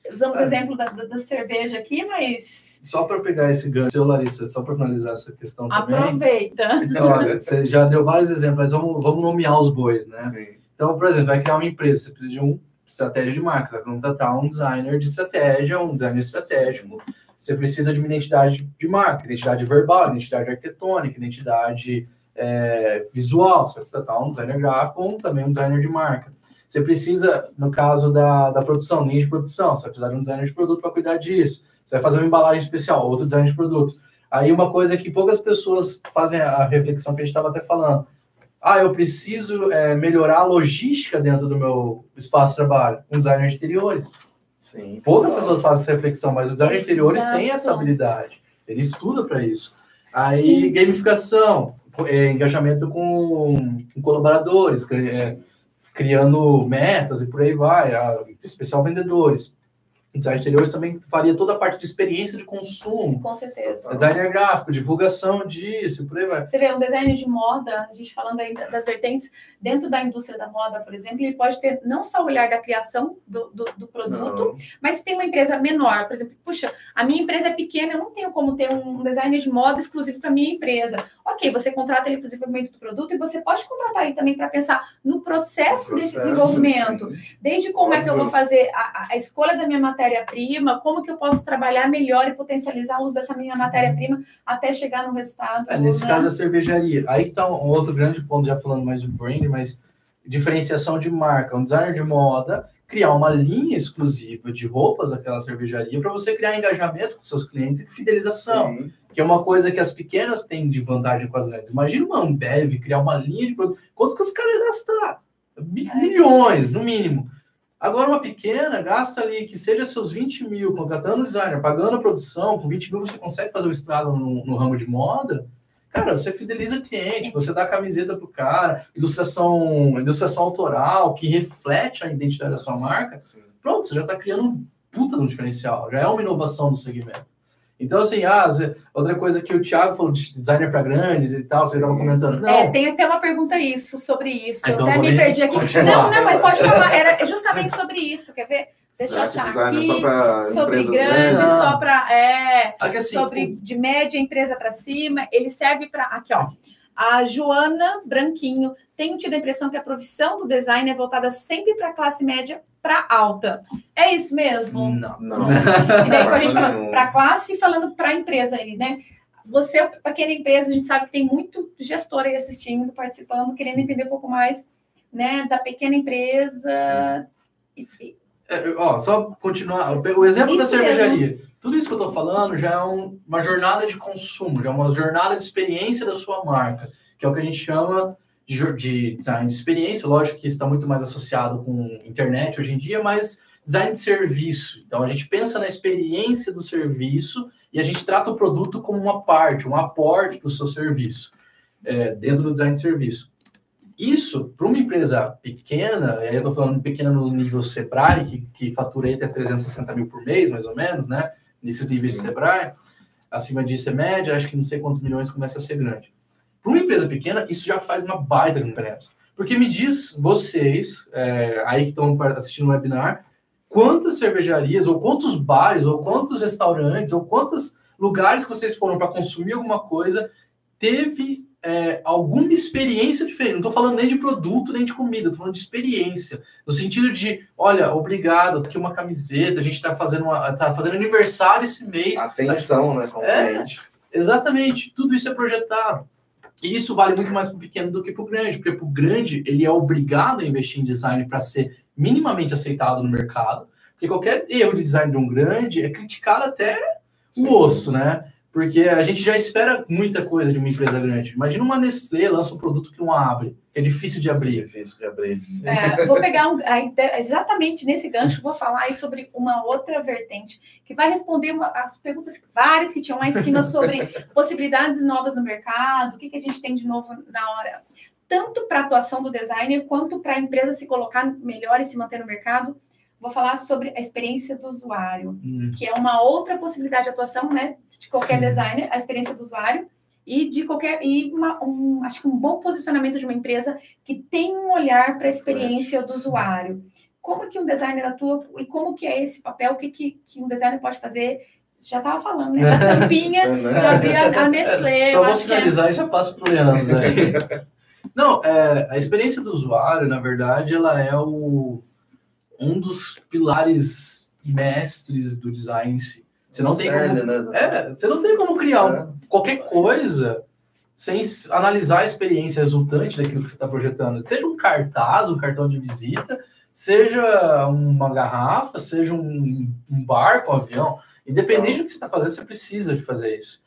usamos o exemplo da cerveja aqui, mas... Só para pegar esse gancho, Larissa, só para finalizar essa questão também... Aproveita! Então, olha, você já deu vários exemplos, mas vamos nomear os bois, né? Sim. Então, por exemplo, vai criar uma empresa, você precisa de uma estratégia de marca, vai contratar um designer de estratégia, um designer estratégico, você precisa de uma identidade de marca, identidade verbal, identidade arquitetônica, identidade visual, você vai contratar um designer gráfico ou também um designer de marca. Você precisa, no caso da produção, linha de produção, você vai precisar de um designer de produto para cuidar disso. Você vai fazer uma embalagem especial, outro designer de produtos. Aí uma coisa que poucas pessoas fazem a reflexão que a gente estava até falando, eu preciso melhorar a logística dentro do meu espaço de trabalho. Um designer de interiores. Sim. Poucas pessoas fazem essa reflexão, mas o designer de interiores tem essa habilidade. Ele estuda para isso. Aí, gamificação, engajamento com colaboradores, criando metas e por aí vai, especial vendedores. Design de interiores também faria toda a parte de experiência de consumo. Com certeza. Designer gráfico, divulgação disso, por aí vai. Você vê, um designer de moda, a gente falando aí das vertentes, dentro da indústria da moda, por exemplo, ele pode ter não só o olhar da criação do produto, mas se tem uma empresa menor, por exemplo, puxa, a minha empresa é pequena, eu não tenho como ter um designer de moda exclusivo para a minha empresa. Ok, você contrata ele para o desenvolvimento do produto e você pode contratar ele também para pensar no processo desse desenvolvimento. Sim. Desde como é que eu vou fazer a escolha da minha matéria-prima, como que eu posso trabalhar melhor e potencializar o uso dessa minha matéria-prima até chegar no resultado. Nesse caso, a cervejaria. Aí que está um outro grande ponto, já falando mais de brand, mas diferenciação de marca. Um designer de moda criar uma linha exclusiva de roupas daquela cervejaria para você criar engajamento com seus clientes e fidelização. Sim. Que é uma coisa que as pequenas têm de vantagem com as grandes. Imagina uma Ambev criar uma linha de produto. Quanto que os caras gastam? Milhões, no mínimo. Agora, uma pequena gasta ali, que seja seus 20 mil, contratando o designer, pagando a produção, com 20 mil você consegue fazer o estrado no ramo de moda. Cara, você fideliza o cliente, você dá a camiseta pro cara, ilustração autoral, que reflete a identidade da sua marca. Pronto, você já está criando um puta de um diferencial, já é uma inovação no segmento. Então, assim, outra coisa que o Thiago falou de designer para grande e tal, você estava comentando. Não. Tem até uma pergunta sobre isso. Então, eu até me perdi aqui. Não, mas pode falar. Era justamente sobre isso, quer ver? Deixa eu achar aqui. Sobre grande, só para... assim, sobre de média empresa para cima. Ele serve para... Aqui, ó. A Joana Branquinho tem tido a impressão que a profissão do design é voltada sempre para a classe média para alta. É isso mesmo? Não. E daí, quando a gente fala para a classe, falando para a empresa aí, né? Você, para aquela empresa, a gente sabe que tem muito gestor aí assistindo, participando, querendo entender um pouco mais, né, da pequena empresa. Só continuar. O exemplo da cervejaria. Mesmo. Tudo isso que eu estou falando já é uma jornada de consumo, já é uma jornada de experiência da sua marca, que é o que a gente chama de design de experiência. Lógico que isso está muito mais associado com internet hoje em dia, mas design de serviço. Então, a gente pensa na experiência do serviço e a gente trata o produto como uma parte, um aporte do seu serviço, dentro do design de serviço. Isso, para uma empresa pequena, aí eu estou falando pequena no nível Sebrae, que fatura até 360 mil por mês, mais ou menos, né? Nesses níveis de Sebrae, acima disso é média, acho que não sei quantos milhões começa a ser grande. Para uma empresa pequena, isso já faz uma baita diferença. Porque me diz, vocês, aí que estão assistindo o webinar, quantas cervejarias, ou quantos bares, ou quantos restaurantes, ou quantos lugares que vocês foram para consumir alguma coisa, teve alguma experiência diferente. Não estou falando nem de produto, nem de comida, estou falando de experiência. No sentido de, olha, obrigado, aqui uma camiseta, a gente está fazendo aniversário esse mês. Atenção, né, com o cliente. Exatamente, tudo isso é projetado. E isso vale muito mais para o pequeno do que para o grande, porque para o grande ele é obrigado a investir em design para ser minimamente aceitado no mercado, porque qualquer erro de design de um grande é criticado até o osso, né? Porque a gente já espera muita coisa de uma empresa grande. Imagina uma Nestlé lança um produto que não abre, que é difícil de abrir. Vou pegar exatamente nesse gancho, vou falar aí sobre uma outra vertente, que vai responder as perguntas várias que tinham lá em cima sobre possibilidades novas no mercado, o que a gente tem de novo na hora. tanto para a atuação do designer, quanto para a empresa se colocar melhor e se manter no mercado. Vou falar sobre a experiência do usuário, que é uma outra possibilidade de atuação, né, de qualquer designer, a experiência do usuário, e de qualquer acho que um bom posicionamento de uma empresa que tem um olhar para a experiência do usuário. Como que um designer atua e como que é esse papel, o que um designer pode fazer? Já estava falando, né? Da tampinha, já vi a Nestlé. Só vou finalizar e já passo para o Leandro. Não, a experiência do usuário, na verdade, ela é um dos pilares mestres do design em si. Você não tem como criar qualquer coisa sem analisar a experiência resultante daquilo que você está projetando. Seja um cartaz, um cartão de visita, seja uma garrafa, seja um barco, um avião. Independente do que você está fazendo, você precisa de fazer isso.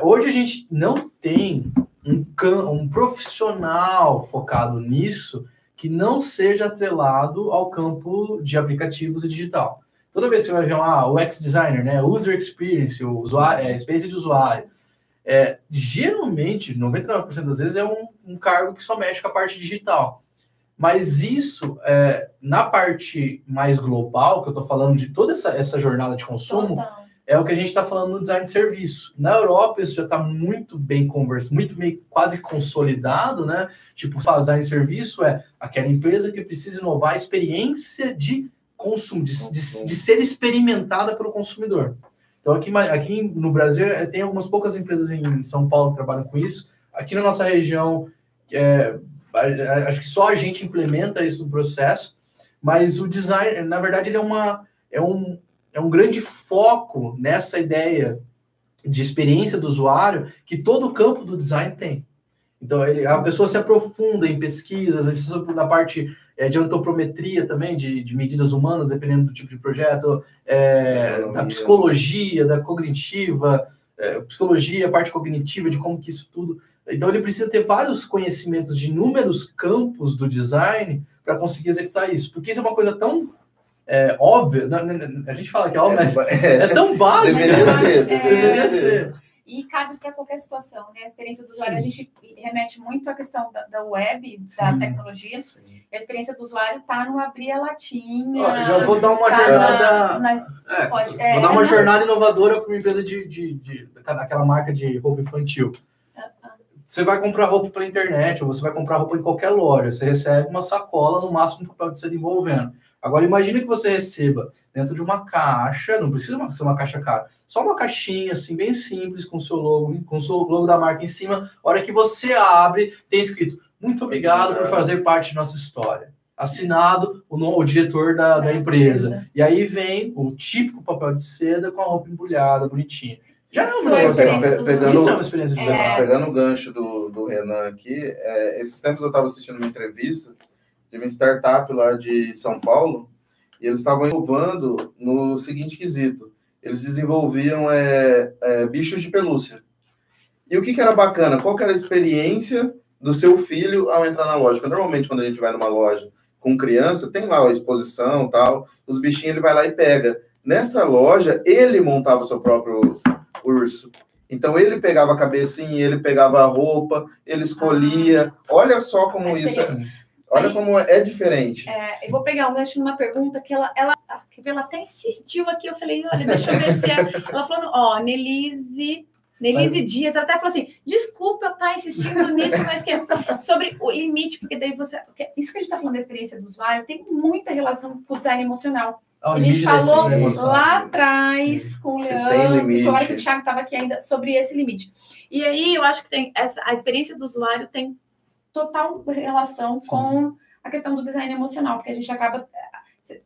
Hoje a gente não tem um profissional focado nisso que não seja atrelado ao campo de aplicativos e digital. Toda vez que você vai ver o UX designer, né, user experience, o usuário, experiência de usuário, geralmente, 99% das vezes, é um cargo que só mexe com a parte digital. Mas isso, na parte mais global, que eu estou falando de toda essa jornada de consumo, é o que a gente está falando no design de serviço. Na Europa, isso já está muito bem conversado, muito bem quase consolidado, né? Tipo, o design de serviço é aquela empresa que precisa inovar a experiência de consumo, de ser experimentada pelo consumidor. Então, aqui no Brasil, tem algumas poucas empresas em São Paulo que trabalham com isso. Aqui na nossa região, acho que só a gente implementa isso no processo, mas o design, na verdade, ele é um grande foco nessa ideia de experiência do usuário que todo o campo do design tem. Então, a pessoa se aprofunda em pesquisas, na parte de antropometria também, de medidas humanas, dependendo do tipo de projeto, da psicologia, da cognitiva, psicologia, a parte cognitiva, de como que isso tudo... Então, ele precisa ter vários conhecimentos de inúmeros campos do design para conseguir executar isso. Porque isso é uma coisa tão óbvia. A gente fala que é óbvio, mas é tão básico. Deveria ser. E cabe para qualquer situação, né? A experiência do usuário, a gente remete muito à questão da web, da tecnologia. A experiência do usuário está no abrir a latinha. Já vou dar uma jornada... vou dar uma jornada inovadora para uma empresa daquela marca de roupa infantil. Você vai comprar roupa pela internet, ou você vai comprar roupa em qualquer loja. Você recebe uma sacola, no máximo, um papel de seda envolvendo. Agora, imagine que você receba dentro de uma caixa, não precisa ser uma caixa cara, só uma caixinha, assim, bem simples, com o seu logo da marca em cima. A hora que você abre, tem escrito, muito obrigado por fazer parte de nossa história. Assinado o diretor da empresa. E aí vem o típico papel de seda com a roupa embrulhada, bonitinha. Já é uma experiência de design. Pegando o gancho do Renan aqui, esses tempos eu estava assistindo uma entrevista de uma startup lá de São Paulo, e eles estavam inovando no seguinte quesito. Eles desenvolviam bichos de pelúcia. E o que era bacana? Qual que era a experiência do seu filho ao entrar na loja? Porque normalmente, quando a gente vai numa loja com criança, tem lá a exposição e tal, os bichinhos ele vai lá e pega. Nessa loja, ele montava o seu próprio urso. Então, ele pegava a cabecinha, ele pegava a roupa, ele escolhia. Olha só como isso Olha como é diferente. Eu vou pegar um gancho numa pergunta que ela até insistiu aqui. Eu falei, olha, deixa eu ver se Ela falou, Nelise Dias, ela até falou assim, desculpa eu estar insistindo nisso, mas que é sobre o limite, porque daí isso que a gente está falando da experiência do usuário tem muita relação com o design emocional. A gente falou lá atrás com o Leandro, e agora que o Thiago estava aqui ainda, sobre esse limite. E aí eu acho que a experiência do usuário tem total relação com a questão do design emocional, porque a gente acaba...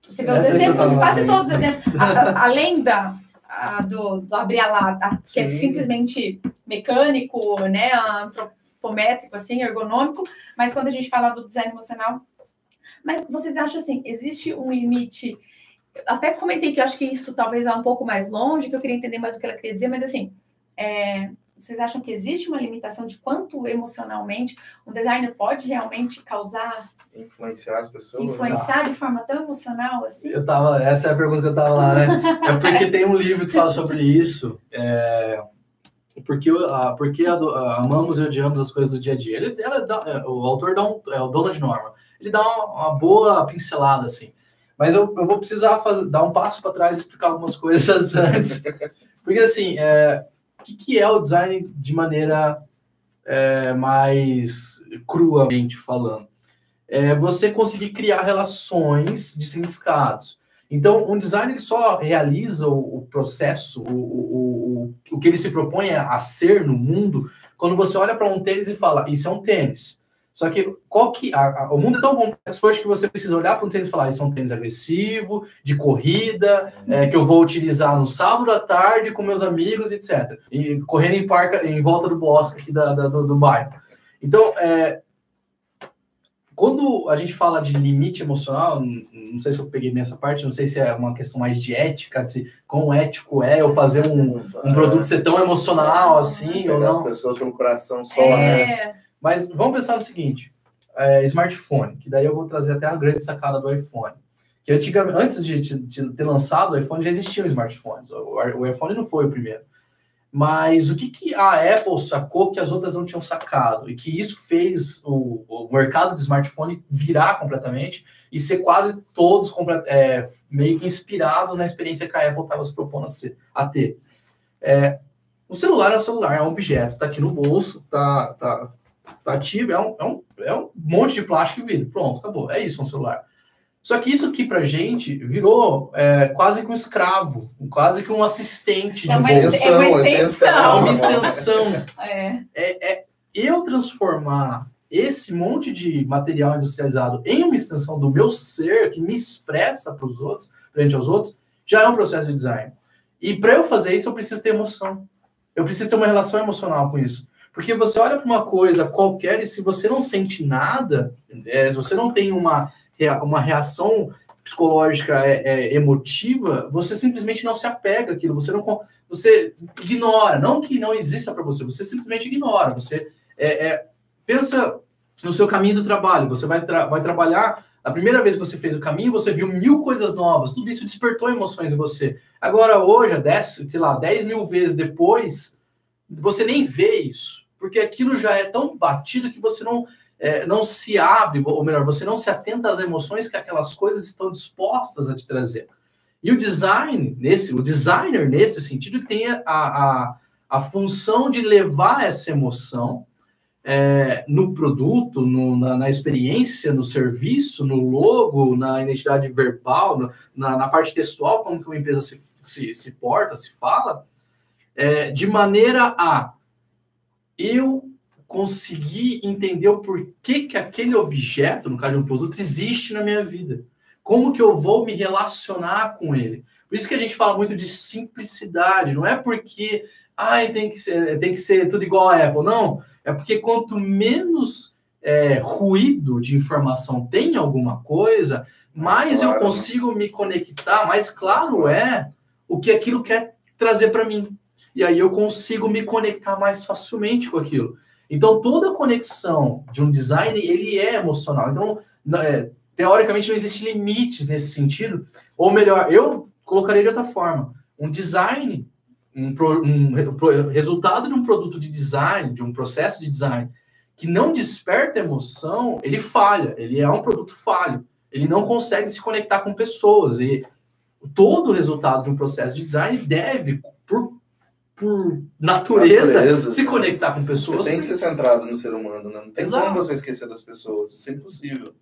Você vê os exemplos, quase todos os exemplos, além do abrir a lata, que é simplesmente mecânico, né, antropométrico, assim, ergonômico, mas quando a gente fala do design emocional... Mas vocês acham assim, existe um limite... Até comentei que eu acho que isso talvez vá um pouco mais longe, que eu queria entender mais o que ela queria dizer, mas assim... Vocês acham que existe uma limitação de quanto emocionalmente um designer pode realmente causar... Influenciar as pessoas? Influenciar de forma tão emocional assim? Essa é a pergunta que eu estava lá, né? É porque tem um livro que fala sobre isso. porque amamos e odiamos as coisas do dia a dia. O autor é o Donald Norman. Ele dá uma boa pincelada, assim. Mas eu vou precisar dar um passo para trás e explicar algumas coisas antes. Porque, assim, o que é o design de maneira mais cruamente falando? Você conseguir criar relações de significados. Então, um design ele só realiza o processo, o que ele se propõe a ser no mundo, quando você olha para um tênis e fala, isso é um tênis. Só que o mundo é tão complexo hoje que você precisa olhar para um tênis e falar, isso é um tênis agressivo, de corrida, que eu vou utilizar no sábado à tarde com meus amigos, etc. E correndo em volta do bosque aqui do bairro. Então, quando a gente fala de limite emocional, não sei se eu peguei nessa parte, não sei se é uma questão mais de ética, de quão ético eu fazer um produto ser tão emocional assim, ou não. As pessoas têm um coração só, né? Mas vamos pensar no seguinte, smartphone, que daí eu vou trazer até a grande sacada do iPhone. Que antigamente, antes de ter lançado o iPhone, já existiam smartphones. O iPhone não foi o primeiro. Mas o que a Apple sacou que as outras não tinham sacado? E que isso fez o mercado de smartphone virar completamente e ser quase todos meio que inspirados na experiência que a Apple estava se propondo a ter. O celular é um celular, é um objeto, está aqui no bolso, tá ativo, é um monte de plástico e vidro. Pronto, acabou. É isso, um celular. Só que isso aqui pra gente virou quase que um escravo, quase que um assistente de uma extensão. É uma extensão. Eu transformar esse monte de material industrializado em uma extensão do meu ser, que me expressa para os outros, frente aos outros, já é um processo de design. E para eu fazer isso, eu preciso ter emoção. Eu preciso ter uma relação emocional com isso. Porque você olha para uma coisa qualquer e se você não sente nada, se você não tem uma reação psicológica emotiva, você simplesmente não se apega àquilo, você ignora, não que não exista para você simplesmente ignora, você pensa no seu caminho do trabalho, você vai trabalhar, a primeira vez que você fez o caminho, você viu 1000 coisas novas, tudo isso despertou emoções em você. Agora hoje, 10 mil vezes depois, você nem vê isso, porque aquilo já é tão batido que você não se abre, ou melhor, você não se atenta às emoções que aquelas coisas estão dispostas a te trazer. E o designer, nesse sentido, que tem a função de levar essa emoção no produto, na experiência, no serviço, no logo, na identidade verbal, na parte textual, como que uma empresa se porta, se fala, de maneira a eu conseguir entender o porquê que aquele objeto, no caso de um produto, existe na minha vida. Como que eu vou me relacionar com ele. Por isso que a gente fala muito de simplicidade. Não é porque tem que ser tudo igual a Apple. Não. É porque quanto menos ruído de informação tem em alguma coisa, mais claro, eu consigo me conectar, mais claro é o que aquilo quer trazer para mim. E aí eu consigo me conectar mais facilmente com aquilo. Então, toda conexão de um design, ele é emocional. Então, teoricamente, não existem limites nesse sentido. Ou melhor, eu colocaria de outra forma. Um design, resultado de um produto de design, de um processo de design, que não desperta emoção, ele falha. Ele é um produto falho. Ele não consegue se conectar com pessoas. E todo resultado de um processo de design deve, por natureza, se conectar com pessoas. Tem que ser centrado no ser humano, né? Não tem como você esquecer das pessoas, isso é impossível.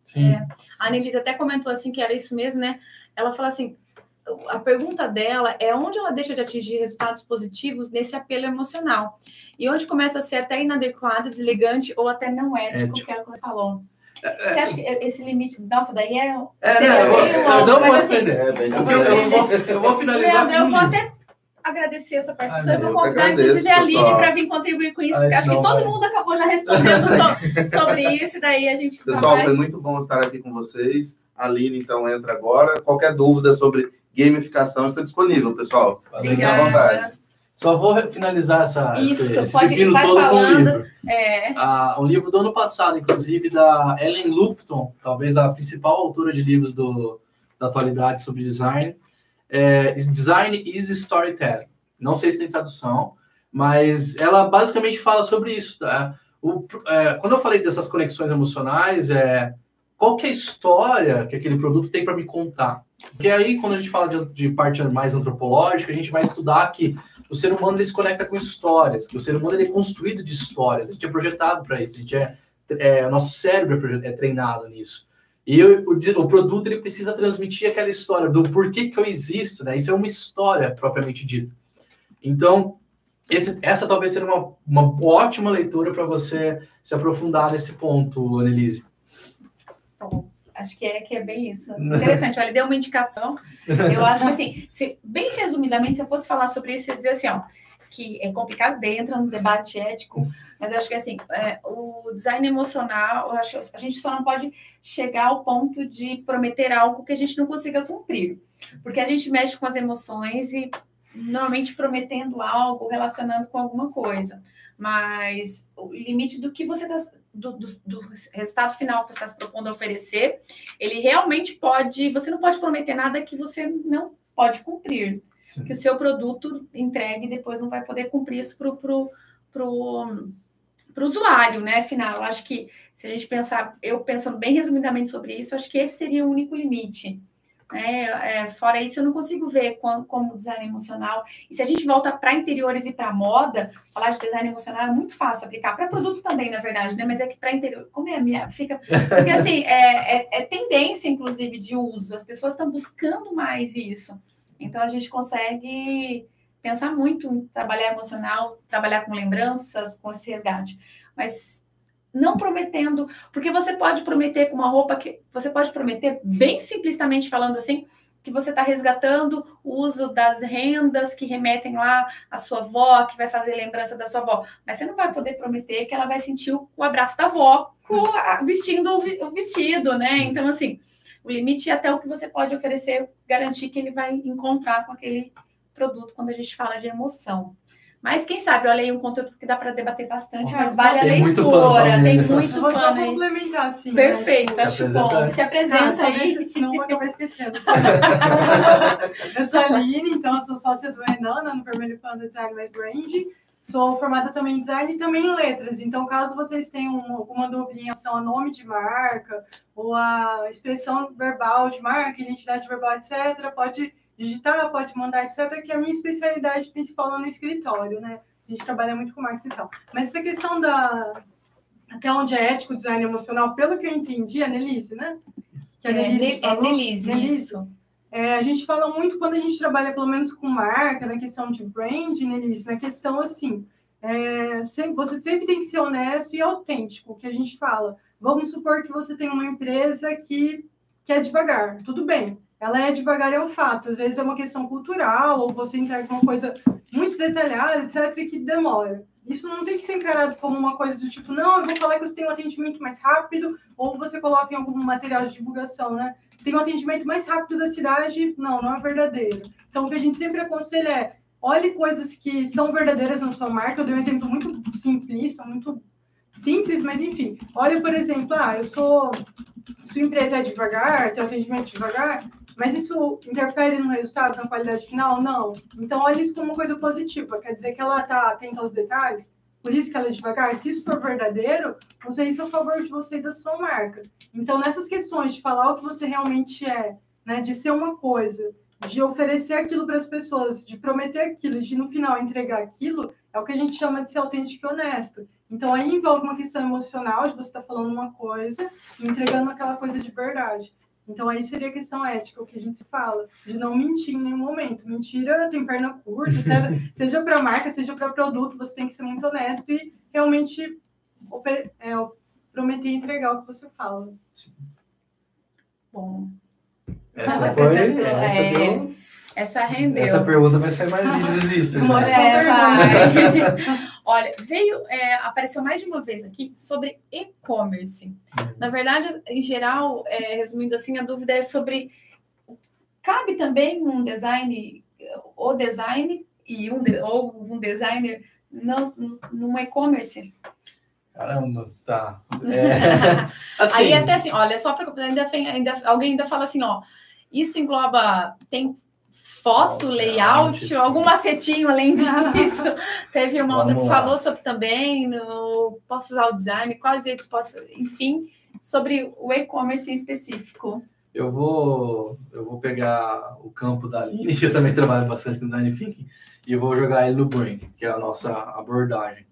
A Annelise até comentou assim que era isso mesmo, né? Ela fala assim, a pergunta dela é onde ela deixa de atingir resultados positivos nesse apelo emocional e onde começa a ser até inadequado, desligante ou até não ético, que ela falou. Você acha que esse limite... Nossa, daí eu não vou estender. Eu vou finalizar. Leandro, eu vou até agradecer a sua participação. Eu vou contar, inclusive, a Aline para vir contribuir com isso. Acho que todo mundo acabou já respondendo sobre isso, e daí a gente... Pessoal, foi muito bom estar aqui com vocês. A Aline, então, entra agora. Qualquer dúvida sobre gamificação está disponível, pessoal. Fiquem à vontade. Só vou finalizar esse pepino todo com um livro. Um livro do ano passado, inclusive, da Ellen Lupton, talvez a principal autora de livros da atualidade sobre design. Design is Storytelling. Não sei se tem tradução, mas ela basicamente fala sobre isso, tá? Quando eu falei dessas conexões emocionais, qual que é a história que aquele produto tem para me contar? Porque aí, quando a gente fala de parte mais antropológica, a gente vai estudar que o ser humano ele se conecta com histórias, que o ser humano ele é construído de histórias, a gente é projetado para isso, nosso cérebro é treinado nisso. E o produto ele precisa transmitir aquela história do porquê que eu existo, né? Isso é uma história propriamente dita. Então, essa talvez seja uma ótima leitura para você se aprofundar nesse ponto, Annelise. Bom, acho que é bem isso. Interessante, olha, deu uma indicação. Eu acho que, assim, bem resumidamente, se eu fosse falar sobre isso, eu ia dizer assim, ó, que é complicado, entra no debate ético, mas eu acho que, assim, o design emocional, eu acho que a gente só não pode chegar ao ponto de prometer algo que a gente não consiga cumprir, porque a gente mexe com as emoções e normalmente prometendo algo, relacionando com alguma coisa, mas o limite do que você está, do resultado final que você está se propondo a oferecer, ele realmente você não pode prometer nada que você não pode cumprir. Sim. Que o seu produto entregue e depois não vai poder cumprir isso para o usuário, né? Final, eu acho que se a gente pensar, eu pensando bem resumidamente sobre isso, acho que esse seria o único limite. Fora isso, eu não consigo ver como design emocional. E se a gente volta para interiores e para moda, falar de design emocional é muito fácil aplicar para produto também, na verdade, né? Mas é que para interior, como é a minha fica, porque assim é tendência, inclusive, de uso. As pessoas estão buscando mais isso. Então a gente consegue pensar muito em trabalhar emocional, trabalhar com lembranças, com esse resgate, mas não prometendo, porque você pode prometer com uma roupa você pode prometer, bem simplesmente falando assim, que você está resgatando o uso das rendas que remetem lá à sua avó, que vai fazer lembrança da sua avó, mas você não vai poder prometer que ela vai sentir o abraço da avó vestindo o vestido, né? Então, assim, o limite é até o que você pode oferecer, garantir que ele vai encontrar com aquele produto quando a gente fala de emoção. Mas quem sabe, olha aí um conteúdo que dá para debater bastante, mas vale a leitura, tem muito pano. Só complementar, assim. Perfeito, né? Acho bom. Se apresenta aí. Senão eu acabar esquecendo. Eu sou a Aline, então eu sou sócia do Renan, no Vermelho Panda Design mais Brand. Sou formada também em design e também em letras. Então, caso vocês tenham alguma dúvida em relação a nome de marca ou a expressão verbal de marca, identidade verbal, etc., pode digitar, pode mandar, etc., que é a minha especialidade principal lá no escritório, né? A gente trabalha muito com marketing e tal. Mas essa questão até onde é ético o design emocional, pelo que eu entendi, a Annelise, né? Que a Annelise falou. Isso. A gente fala muito quando a gente trabalha, pelo menos com marca, na questão de brand, Annelise, na questão assim, você sempre tem que ser honesto e autêntico, o que a gente fala. Vamos supor que você tem uma empresa que é devagar, tudo bem. Ela é devagar, é um fato. Às vezes é uma questão cultural, ou você entrega uma coisa muito detalhada, etc., e que demora. Isso não tem que ser encarado como uma coisa do tipo, não, eu vou falar que eu tenho um atendimento mais rápido, ou você coloca em algum material de divulgação, né? Tem um atendimento mais rápido da cidade, não é verdadeiro. Então, o que a gente sempre aconselha é, olhe coisas que são verdadeiras na sua marca. Eu dei um exemplo muito simplista, muito simples, mas enfim. Olha, por exemplo, sua empresa é devagar, tem um atendimento devagar, mas isso interfere no resultado, na qualidade final? Não. Então, olha isso como uma coisa positiva. Quer dizer que ela está atenta aos detalhes, por isso que ela é devagar. Se isso for verdadeiro, use isso a favor de você e da sua marca. Então, nessas questões de falar o que você realmente é, né, de ser uma coisa, de oferecer aquilo para as pessoas, de prometer aquilo, de no final entregar aquilo, é o que a gente chama de ser autêntico e honesto. Então, aí envolve uma questão emocional, de você estar falando uma coisa e entregando aquela coisa de verdade. Então, aí seria a questão ética, o que a gente fala, de não mentir em nenhum momento. Mentira tem perna curta, etc. Seja para marca, seja para produto, você tem que ser muito honesto e realmente prometer entregar o que você fala. Bom. Essa rendeu. Essa pergunta vai ser mais vídeos disso. Olha, apareceu mais de uma vez aqui sobre e-commerce. Na verdade, em geral, resumindo assim, a dúvida é sobre, cabe também um design, ou design ou um designer num e-commerce? Caramba, tá. Assim, aí até assim, olha, só para alguém ainda fala assim, ó, isso engloba, tem foto, layout, algum macetinho além disso? Teve uma outra que falou sobre também, posso usar o design, quais redes posso, enfim, sobre o e-commerce em específico. Eu vou pegar o campo da Aline, que eu também trabalho bastante com design thinking, e eu vou jogar ele no branding, que é a nossa abordagem.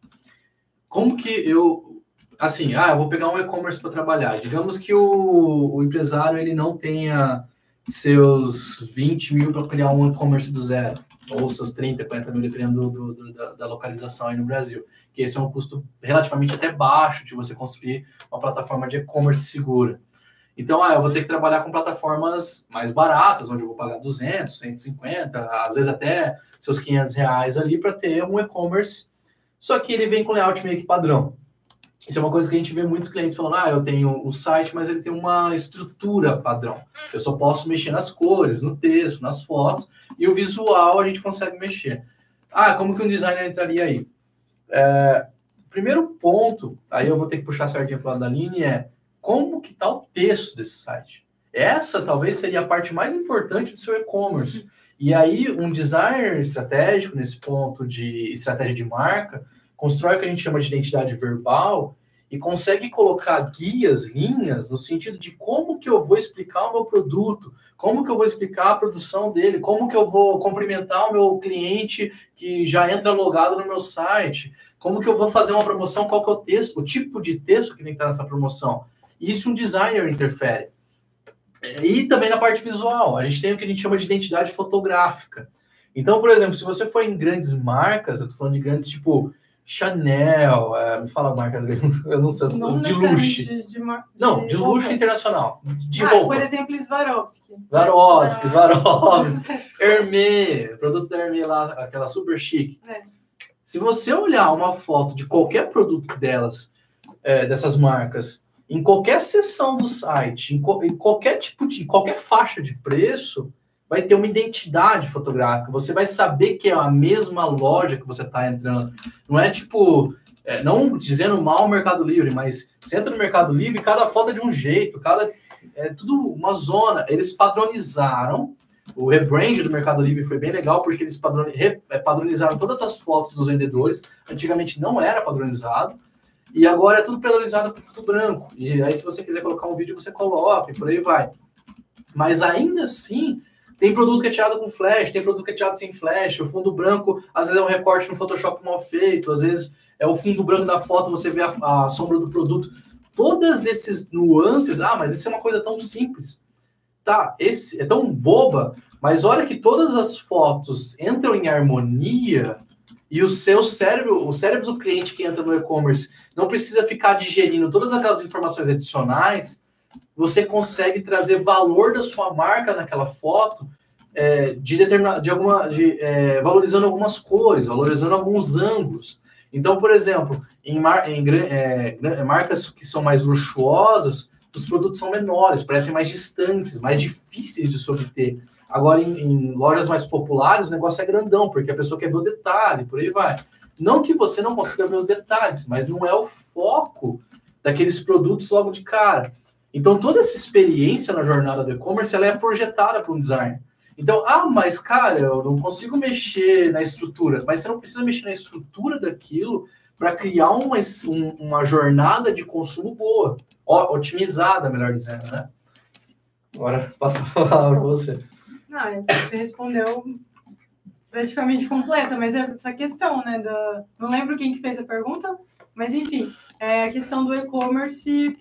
Como que eu... Assim, eu vou pegar um e-commerce para trabalhar. Digamos que o empresário ele não tenha seus 20 mil para criar um e-commerce do zero, ou seus 30, 40 mil, dependendo da localização aí no Brasil. Que esse é um custo relativamente até baixo de você construir uma plataforma de e-commerce segura. Então, eu vou ter que trabalhar com plataformas mais baratas, onde eu vou pagar 200, 150, às vezes até seus R$500 ali para ter um e-commerce. Só que ele vem com layout meio que padrão. Isso é uma coisa que a gente vê muitos clientes falando, eu tenho um site, mas ele tem uma estrutura padrão. Eu só posso mexer nas cores, no texto, nas fotos, e o visual a gente consegue mexer. Como que um designer entraria aí? Primeiro ponto, aí eu vou ter que puxar a sardinha para o lado da Aline, como que está o texto desse site? Essa talvez seria a parte mais importante do seu e-commerce. E aí, um designer estratégico, nesse ponto de estratégia de marca, constrói o que a gente chama de identidade verbal e consegue colocar guias, linhas, no sentido de como que eu vou explicar o meu produto, como que eu vou explicar a produção dele, como que eu vou cumprimentar o meu cliente que já entra logado no meu site, como que eu vou fazer uma promoção, qual que é o texto, o tipo de texto que tem que estar nessa promoção. Isso um designer interfere. E também na parte visual, a gente tem o que a gente chama de identidade fotográfica. Então, por exemplo, se você for em grandes marcas, eu tô falando de grandes tipo Chanel, me fala a marca, eu não sei, de luxo. De luxo internacional. De roupa. Por exemplo, Swarovski. Swarovski. Hermès, produtos da Hermès lá, aquela super chique. Se você olhar uma foto de qualquer produto delas, dessas marcas, em qualquer seção do site, em qualquer tipo de, qualquer faixa de preço, vai ter uma identidade fotográfica. Você vai saber que é a mesma loja que você está entrando. Não é tipo, não dizendo mal o Mercado Livre, mas você entra no Mercado Livre e cada foto é de um jeito, é tudo uma zona. Eles padronizaram. O rebrand do Mercado Livre foi bem legal, porque eles padronizaram todas as fotos dos vendedores. Antigamente não era padronizado. E agora é tudo padronizado com fundo branco. E aí, se você quiser colocar um vídeo, você coloca, e por aí vai. Mas ainda assim, tem produto que é tirado com flash, tem produto que é tirado sem flash. O fundo branco, às vezes, é um recorte no Photoshop mal feito, às vezes é o fundo branco da foto, você vê a sombra do produto. Todas esses nuances, mas isso é uma coisa tão simples. Tá, esse é tão boba, mas olha que todas as fotos entram em harmonia. E o seu cérebro, o cérebro do cliente que entra no e-commerce não precisa ficar digerindo todas aquelas informações adicionais, você consegue trazer valor da sua marca naquela foto, valorizando algumas cores, valorizando alguns ângulos. Então, por exemplo, em marcas que são mais luxuosas, os produtos são menores, parecem mais distantes, mais difíceis de se obter. Agora, em lojas mais populares, o negócio é grandão, porque a pessoa quer ver o detalhe, por aí vai. Não que você não consiga ver os detalhes, mas não é o foco daqueles produtos logo de cara. Então, toda essa experiência na jornada do e-commerce, ela é projetada por um designer. Então, mas, cara, eu não consigo mexer na estrutura. Mas você não precisa mexer na estrutura daquilo para criar uma jornada de consumo boa, otimizada, melhor dizendo, né? Agora, passo a palavra para você. Você respondeu praticamente completa, mas é essa questão, né? Não lembro quem que fez a pergunta, mas enfim, a questão do e-commerce,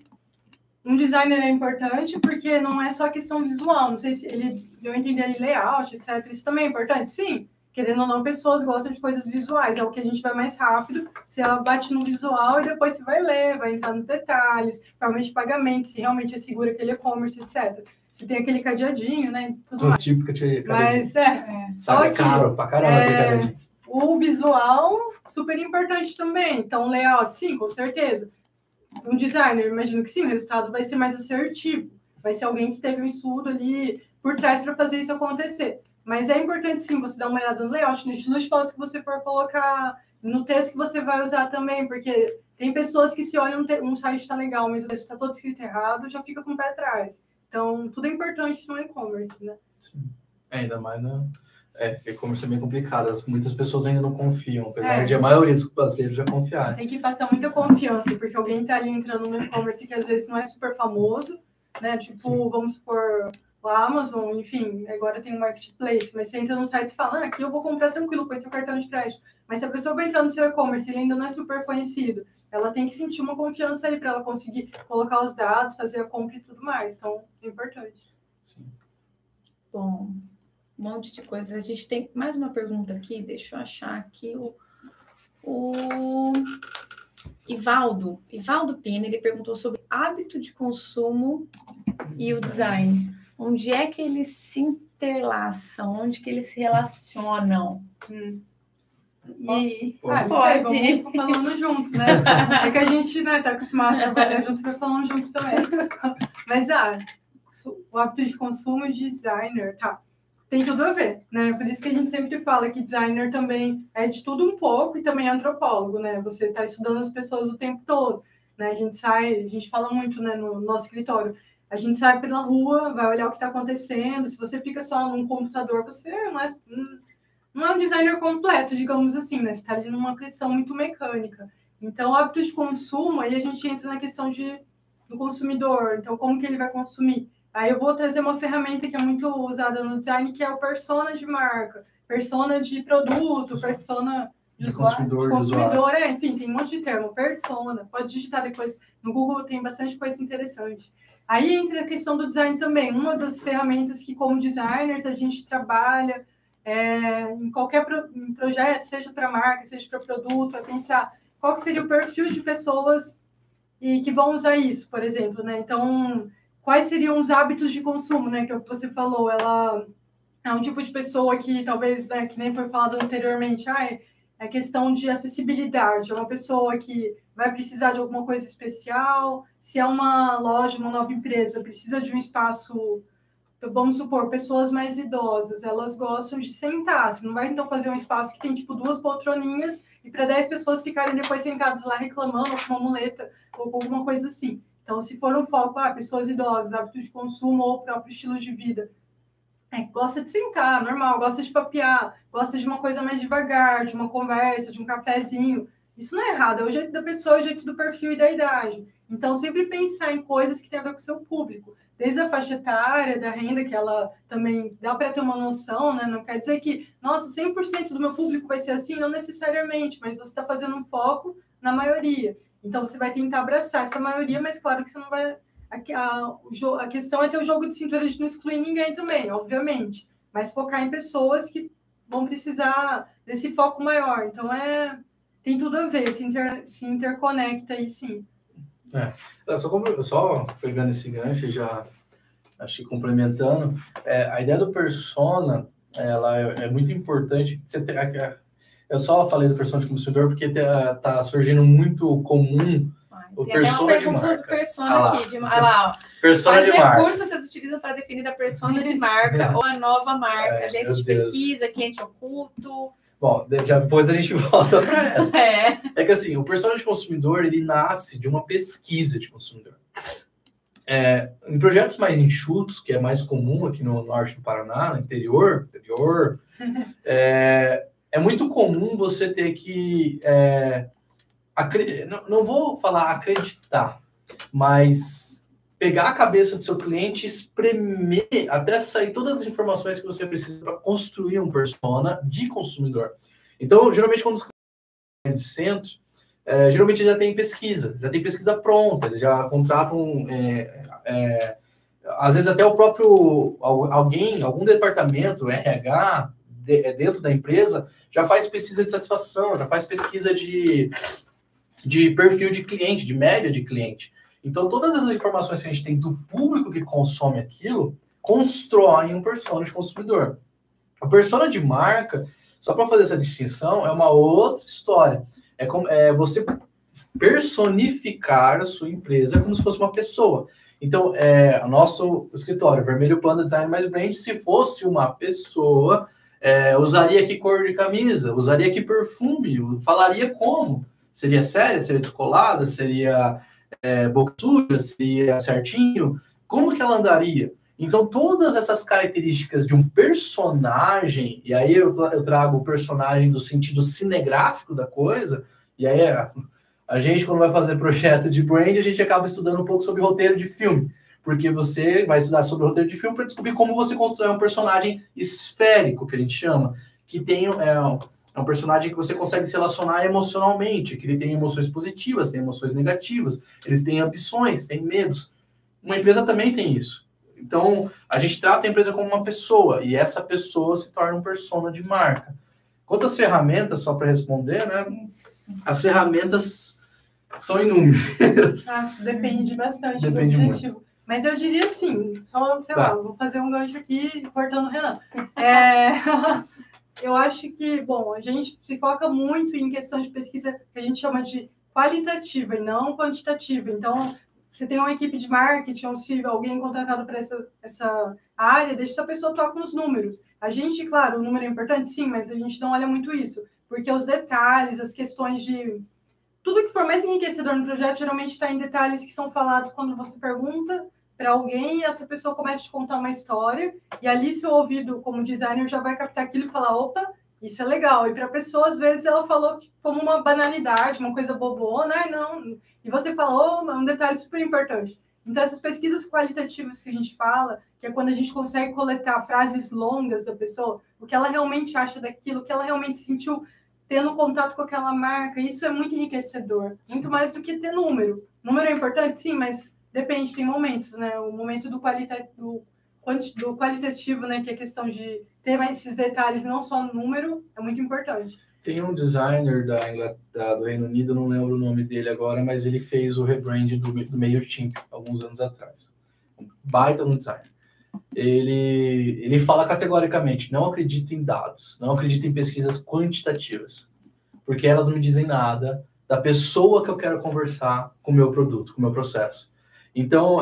um designer é importante porque não é só a questão visual, não sei se ele deu a entender ali layout, etc. Isso também é importante? Sim, querendo ou não, pessoas gostam de coisas visuais, é o que a gente vai mais rápido, você bate no visual e depois você vai ler, vai entrar nos detalhes, forma de pagamento, se realmente é seguro aquele e-commerce, etc. Se tem aquele cadeadinho, né? Tudo mais. Típico cadeadinho. Mas sabe, é caro pra caramba aquele cadeadinho. O visual, super importante também. Então, layout, sim, com certeza. Um designer, imagino que sim, o resultado vai ser mais assertivo. Vai ser alguém que teve um estudo ali por trás para fazer isso acontecer. Mas é importante, sim, você dar uma olhada no layout, no estilo de fotos que você for colocar, no texto que você vai usar também, porque tem pessoas que se olham, um site está legal, mas o texto está todo escrito errado, já fica com o pé atrás. Então, tudo é importante no e-commerce, né? Sim. Ainda mais E-commerce é bem complicado. Muitas pessoas ainda não confiam, apesar de a maioria dos brasileiros já confiarem. Tem que passar muita confiança, porque alguém está ali entrando no e-commerce que às vezes não é super famoso, né? Tipo, sim, vamos supor, o Amazon, enfim, agora tem um marketplace, mas você entra no site e fala, aqui eu vou comprar tranquilo, põe seu cartão de crédito. Mas se a pessoa vai entrar no seu e-commerce e ele ainda não é super conhecido, ela tem que sentir uma confiança aí para ela conseguir colocar os dados, fazer a compra e tudo mais. Então, é importante. Sim. Bom, um monte de coisa. A gente tem mais uma pergunta aqui, deixa eu achar aqui o Ivaldo Pina, ele perguntou sobre hábito de consumo e o design. Onde é que eles se interlaçam? Onde que eles se relacionam? Pode. Vamos falando junto, né? É que a gente, né, tá acostumado a trabalhar junto, vai falando junto também. Mas, o hábito de consumo e designer, tem tudo a ver, né? Por isso que a gente sempre fala que designer também é de tudo um pouco e também é antropólogo, né? Você está estudando as pessoas o tempo todo, né? A gente fala muito, né, no nosso escritório. A gente sai pela rua, vai olhar o que está acontecendo. Se você fica só num computador, você não é um designer completo, digamos assim, né? Você está ali numa questão muito mecânica. Então, o hábito de consumo, aí a gente entra na questão do consumidor. Então, como que ele vai consumir? Aí eu vou trazer uma ferramenta que é muito usada no design, que é o persona de marca, persona de produto, persona de consumidor. Enfim, tem um monte de termo. Persona, pode digitar depois. No Google tem bastante coisa interessante. Aí entra a questão do design também. Uma das ferramentas que, como designers, a gente trabalha em qualquer projeto, seja para marca, seja para produto, é pensar qual que seria o perfil de pessoas e que vão usar isso, por exemplo, né? Então, quais seriam os hábitos de consumo, né? Que é o que você falou, ela é um tipo de pessoa que talvez, né, que nem foi falado anteriormente, é questão de acessibilidade, é uma pessoa que vai precisar de alguma coisa especial, se é uma loja, uma nova empresa, precisa de um espaço, vamos supor, pessoas mais idosas, elas gostam de sentar, você não vai então fazer um espaço que tem tipo 2 poltroninhas e para 10 pessoas ficarem depois sentadas lá reclamando, ou com uma muleta, ou com alguma coisa assim. Então, se for um foco, pessoas idosas, hábito de consumo ou próprio estilo de vida, gosta de sentar, normal, gosta de papear, gosta de uma coisa mais devagar, de uma conversa, de um cafezinho. Isso não é errado, é o jeito da pessoa, é o jeito do perfil e da idade. Então, sempre pensar em coisas que têm a ver com o seu público. Desde a faixa etária, da renda, que ela também dá para ter uma noção, né? Não quer dizer que, nossa, 100% do meu público vai ser assim, não necessariamente, mas você está fazendo um foco na maioria. Então, você vai tentar abraçar essa maioria, mas claro que você não vai... A questão é ter o jogo de cintura de não excluir ninguém também, obviamente. Mas focar em pessoas que vão precisar desse foco maior. Então, tem tudo a ver, se interconecta aí, sim. Só pegando esse gancho, já acho que complementando, a ideia do persona, ela é muito importante. Eu só falei do persona de consumidor porque está surgindo muito comum o persona de marca. Persona aqui, lá, persona de marca. Quais recursos vocês utilizam para definir a persona de marca ou a nova marca? Agência de pesquisa, cliente oculto... Bom, depois a gente volta para essa. É que assim, o persona de consumidor, ele nasce de uma pesquisa de consumidor. Em projetos mais enxutos, que é mais comum aqui no norte do Paraná, no interior, é muito comum você ter que... não vou falar acreditar, mas pegar a cabeça do seu cliente, espremer até sair todas as informações que você precisa para construir um persona de consumidor. Então, geralmente, quando os clientes de centro, geralmente já tem pesquisa pronta, eles já contratam, às vezes até o próprio, algum departamento, RH, dentro da empresa, já faz pesquisa de satisfação, já faz pesquisa de perfil de cliente, de média de cliente. Então, todas essas informações que a gente tem do público que consome aquilo, constroem um persona de consumidor. A persona de marca, só para fazer essa distinção, é uma outra história. É você personificar a sua empresa como se fosse uma pessoa. Então, o nosso escritório, Vermelho Panda Design mais Brand, se fosse uma pessoa, usaria que cor de camisa, usaria que perfume, falaria como. Seria séria, seria descolada, seria boca suja, seria certinho. Como que ela andaria? Então, todas essas características de um personagem, e aí eu trago o personagem do sentido cinegráfico da coisa, e aí a gente, quando vai fazer projeto de brand, a gente acaba estudando um pouco sobre roteiro de filme, porque você vai estudar sobre roteiro de filme para descobrir como você constrói um personagem esférico, que a gente chama, que tem um personagem que você consegue se relacionar emocionalmente, que ele tem emoções positivas, tem emoções negativas, eles têm ambições, têm medos. Uma empresa também tem isso. Então, a gente trata a empresa como uma pessoa, e essa pessoa se torna um persona de marca. Quantas ferramentas, só para responder, né? As ferramentas são inúmeras. Depende bastante Depende do objetivo. Muito. Mas eu diria assim, só, sei lá, vou fazer um gancho aqui, cortando o Renan. Eu acho que, bom, a gente se foca muito em questão de pesquisa que a gente chama de qualitativa e não quantitativa. Então, você tem uma equipe de marketing, ou se alguém contratado para essa área, deixa essa pessoa atuar com os números. A gente, claro, o número é importante, sim, mas a gente não olha muito isso, porque os detalhes, as questões de... Tudo que for mais enriquecedor no projeto, geralmente está em detalhes que são falados quando você pergunta para alguém e essa pessoa começa a te contar uma história, e ali seu ouvido, como designer, já vai captar aquilo e falar, opa, isso é legal. E para a pessoa, às vezes, ela falou como uma banalidade, uma coisa bobona, não... E você falou, é um detalhe super importante. Então, essas pesquisas qualitativas que a gente fala, que é quando a gente consegue coletar frases longas da pessoa, o que ela realmente acha daquilo, o que ela realmente sentiu tendo contato com aquela marca, isso é muito enriquecedor. Muito mais do que ter número. Número é importante, sim, mas depende, tem momentos, né? O momento do qualitativo, né? Que é a questão de ter mais esses detalhes, não só no número, é muito importante. Tem um designer do Reino Unido, não lembro o nome dele agora, mas ele fez o rebrand do MailChimp alguns anos atrás. Um baita no design. Ele fala categoricamente, não acredito em dados, não acredito em pesquisas quantitativas, porque elas não me dizem nada da pessoa que eu quero conversar com o meu produto, com o meu processo. Então,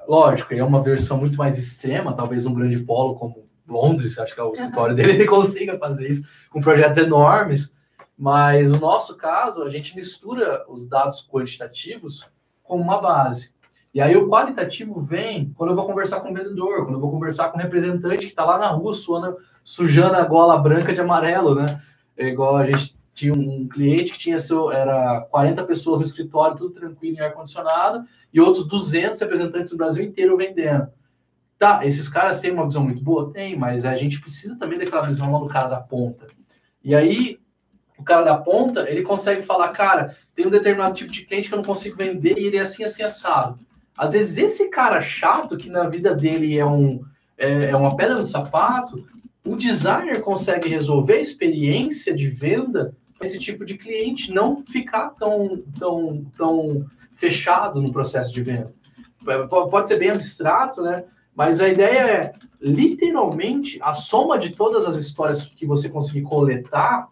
lógico, é uma versão muito mais extrema, talvez num grande polo como Londres, acho que é o escritório dele, ele consiga fazer isso com projetos enormes, mas no nosso caso, a gente mistura os dados quantitativos com uma base. E aí o qualitativo vem quando eu vou conversar com o vendedor, quando eu vou conversar com o representante que está lá na rua sujando a gola branca de amarelo, né? É igual a gente tinha um cliente que era 40 pessoas no escritório, tudo tranquilo em ar-condicionado, e outros 200 representantes do Brasil inteiro vendendo. Tá, esses caras têm uma visão muito boa? Tem, mas a gente precisa também daquela visão lá do cara da ponta. E aí, o cara da ponta, ele consegue falar, cara, tem um determinado tipo de cliente que eu não consigo vender e ele é assim, assim, assado. Às vezes, esse cara chato, que na vida dele é uma pedra no sapato, o designer consegue resolver a experiência de venda esse tipo de cliente, não ficar tão fechado no processo de venda. Pode ser bem abstrato, né? Mas a ideia é, literalmente, a soma de todas as histórias que você conseguir coletar,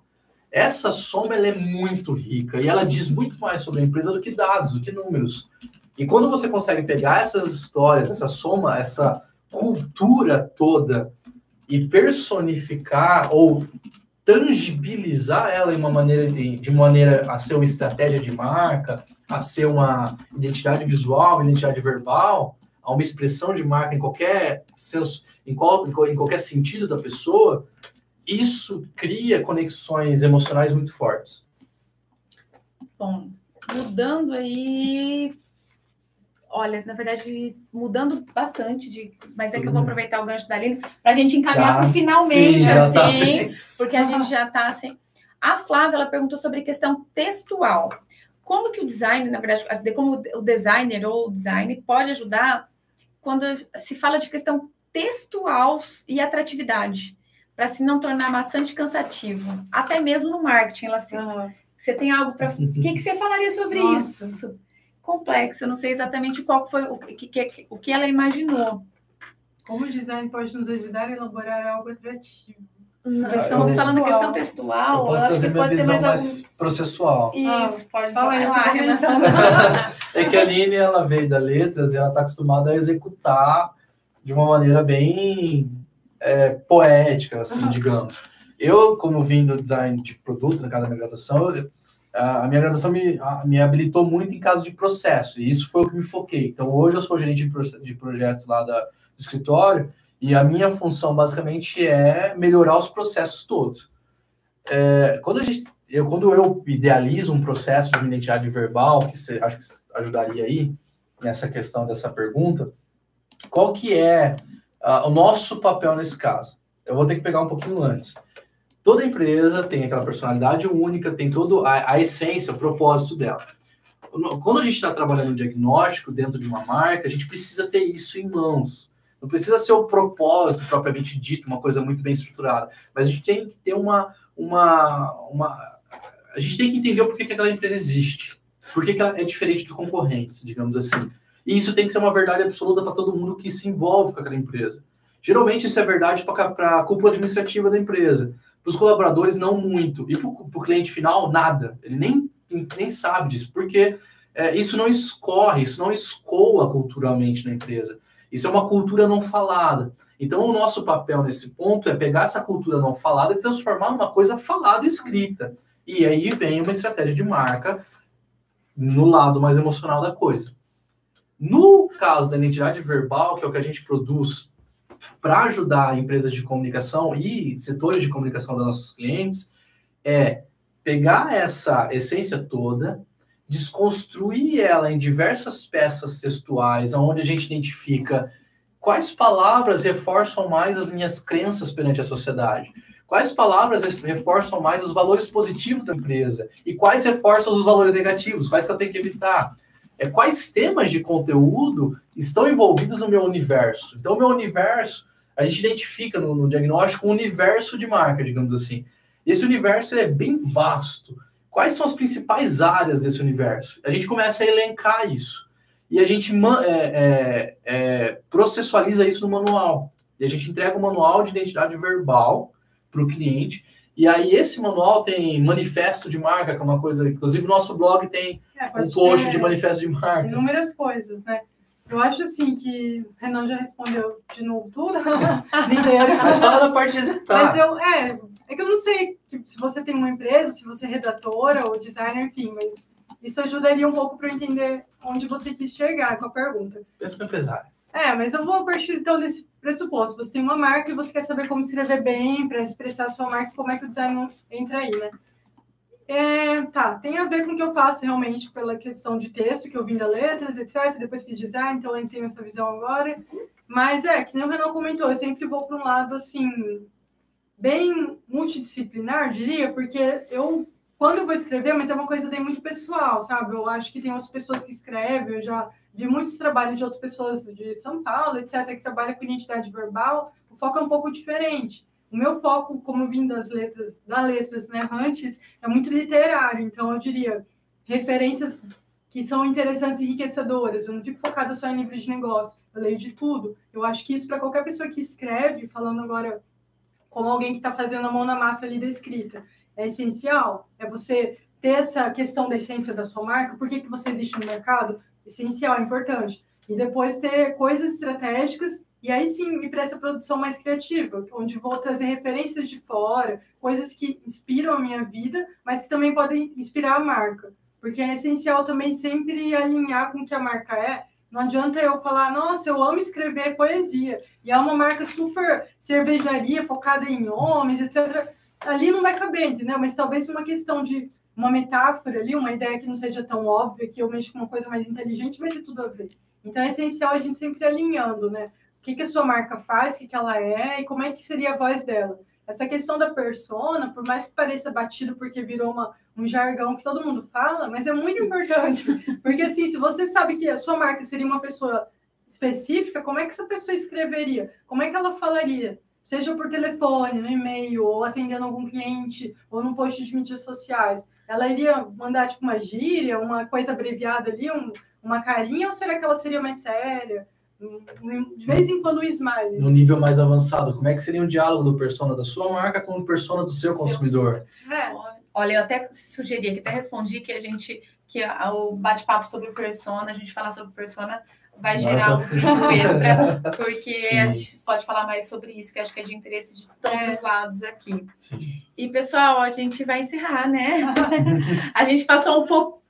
essa soma ela é muito rica e ela diz muito mais sobre a empresa do que dados, do que números. E quando você consegue pegar essas histórias, essa soma, essa cultura toda e personificar ou tangibilizar ela de maneira a ser uma estratégia de marca, a ser uma identidade visual, uma identidade verbal, a uma expressão de marca em qualquer senso, em qualquer sentido da pessoa, isso cria conexões emocionais muito fortes. Bom, mudando aí... Olha, na verdade, mudando bastante, mas é que eu vou aproveitar o gancho da Aline para a gente encaminhar para finalmente, sim, assim, porque a gente já está assim. A Flávia, ela perguntou sobre questão textual. Como que o design, na verdade, como o designer ou o design pode ajudar quando se fala de questão textual e atratividade, para se não tornar bastante cansativo, até mesmo no marketing, ela assim, você tem algo para... O que você falaria sobre isso? Complexo, eu não sei exatamente qual foi o que ela imaginou. Como o design pode nos ajudar a elaborar algo atrativo? Estamos falando da questão textual. Eu posso trazer minha visão mais processual. Isso, pode falar. É que a Aline, ela veio da letras e ela está acostumada a executar de uma maneira bem poética, assim, digamos. Eu, como vim do design de produto, na casa da minha graduação, a minha graduação me habilitou muito em caso de processo, e isso foi o que me foquei. Então, hoje eu sou gerente de projetos lá escritório, e a minha função basicamente é melhorar os processos todos. Quando eu idealizo um processo de uma identidade verbal, que acho que ajudaria aí nessa questão dessa pergunta, qual que é o nosso papel nesse caso? Eu vou ter que pegar um pouquinho antes. Toda empresa tem aquela personalidade única, tem toda a essência, o propósito dela. Quando a gente está trabalhando um diagnóstico dentro de uma marca, a gente precisa ter isso em mãos. Não precisa ser o propósito propriamente dito, uma coisa muito bem estruturada, mas a gente tem que ter a gente tem que entender o porquê que aquela empresa existe, por que ela é diferente dos concorrentes, digamos assim. E isso tem que ser uma verdade absoluta para todo mundo que se envolve com aquela empresa. Geralmente isso é verdade para a cúpula administrativa da empresa. Para os colaboradores, não muito. E para o cliente final, nada. Ele nem sabe disso, porque isso não escorre, isso não escoa culturalmente na empresa. Isso é uma cultura não falada. Então, o nosso papel nesse ponto é pegar essa cultura não falada e transformar numa coisa falada e escrita. E aí vem uma estratégia de marca no lado mais emocional da coisa. No caso da identidade verbal, que é o que a gente produz para ajudar empresas de comunicação e setores de comunicação dos nossos clientes, é pegar essa essência toda, desconstruir ela em diversas peças textuais, onde a gente identifica quais palavras reforçam mais as minhas crenças perante a sociedade, quais palavras reforçam mais os valores positivos da empresa e quais reforçam os valores negativos, quais que eu tenho que evitar. Quais temas de conteúdo estão envolvidos no meu universo. Então, o meu universo, a gente identifica no diagnóstico um universo de marca, digamos assim. Esse universo é bem vasto. Quais são as principais áreas desse universo? A gente começa a elencar isso. E a gente processualiza isso no manual. E a gente entrega um manual de identidade verbal para o cliente. E aí esse manual tem manifesto de marca, que é uma coisa... Inclusive, o nosso blog tem um post de manifesto de marca. Inúmeras coisas, né? Eu acho, assim, que o Renan já respondeu de novo tudo. Mas fala da parte de executar. Mas é que eu não sei se você tem uma empresa, se você é redatora ou designer, enfim, mas isso ajudaria um pouco para eu entender onde você quis chegar com a pergunta. Pensa no empresário. Mas eu vou partir, então, desse pressuposto. Você tem uma marca e você quer saber como escrever bem para expressar a sua marca, como é que o design entra aí, né? Tem a ver com o que eu faço realmente pela questão de texto, que eu vim da letras, etc. Depois fiz design, então eu tenho essa visão agora. Mas que nem o Renan comentou, eu sempre vou para um lado, assim, bem multidisciplinar, diria, porque quando eu vou escrever, mas é uma coisa daí muito pessoal, sabe? Eu acho que tem outras pessoas que escrevem, eu já vi muitos trabalhos de outras pessoas de São Paulo, etc., que trabalham com identidade verbal, o foco é um pouco diferente. O meu foco, como eu vim das letras, né, antes, é muito literário, então eu diria referências que são interessantes e enriquecedoras. Eu não fico focada só em livros de negócio, eu leio de tudo. Eu acho que isso, para qualquer pessoa que escreve, falando agora como alguém que está fazendo a mão na massa ali da escrita, é essencial. É você ter essa questão da essência da sua marca, por que você existe no mercado, essencial, é importante. E depois ter coisas estratégicas, e aí sim ir para essa produção mais criativa, onde vou trazer referências de fora, coisas que inspiram a minha vida, mas que também podem inspirar a marca. Porque é essencial também sempre alinhar com o que a marca é. Não adianta eu falar, nossa, eu amo escrever poesia, e é uma marca super cervejaria, focada em homens, etc. Ali não vai caber, entendeu? Mas talvez uma questão de uma metáfora ali, uma ideia que não seja tão óbvia, que eu mexo com uma coisa mais inteligente, vai ter tudo a ver. Então é essencial a gente sempre alinhando, né? O que a sua marca faz, o que ela é e como é que seria a voz dela. Essa questão da persona, por mais que pareça batido porque virou um jargão que todo mundo fala, mas é muito importante. Porque, assim, se você sabe que a sua marca seria uma pessoa específica, como é que essa pessoa escreveria? Como é que ela falaria? Seja por telefone, no e-mail, ou atendendo algum cliente, ou num post de mídias sociais. Ela iria mandar, tipo, uma gíria, uma coisa abreviada ali, uma carinha, ou será que ela seria mais séria? De vez em quando um smile. No nível mais avançado, como é que seria um diálogo do persona da sua marca com o persona do seu consumidor? Olha, eu até sugeri aqui, até respondi que o bate-papo sobre persona, a gente falar sobre persona vai gerar um vídeo extra, porque sim, a gente pode falar mais sobre isso, que acho que é de interesse de todos os lados aqui. Sim. E, pessoal, a gente vai encerrar, né? A gente passou um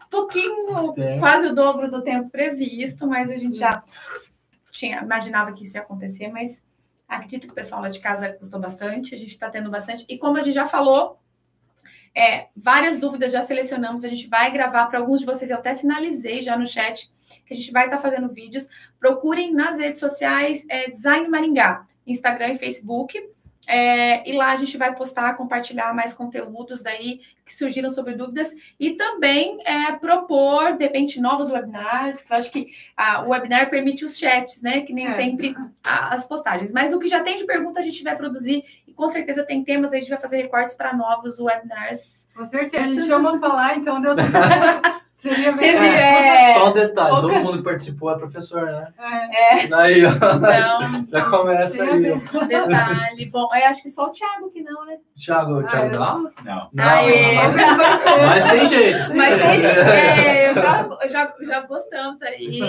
pouquinho, quase o dobro do tempo previsto, mas a gente já imaginava que isso ia acontecer, mas acredito que o pessoal lá de casa gostou bastante, a gente está tendo bastante. E como a gente já falou, várias dúvidas já selecionamos, a gente vai gravar para alguns de vocês, eu até sinalizei já no chat, que a gente vai estar fazendo vídeos. Procurem nas redes sociais Design Maringá, Instagram e Facebook. E lá a gente vai postar, compartilhar mais conteúdos aí que surgiram sobre dúvidas e também propor, de repente, novos webinars, que eu acho que o webinar permite os chats, né? Que nem sempre as postagens. Mas o que já tem de pergunta a gente vai produzir e com certeza tem temas, a gente vai fazer recortes para novos webinars. Com certeza, a gente chama falar, então deu tudo. Só um detalhe, todo mundo que participou é professor, né? Daí, ó, então, já começa aí. Um detalhe. Bom, eu acho que só o Thiago que não, né? Thiago dá? Não. Mas tem jeito. Mas já gostamos aí.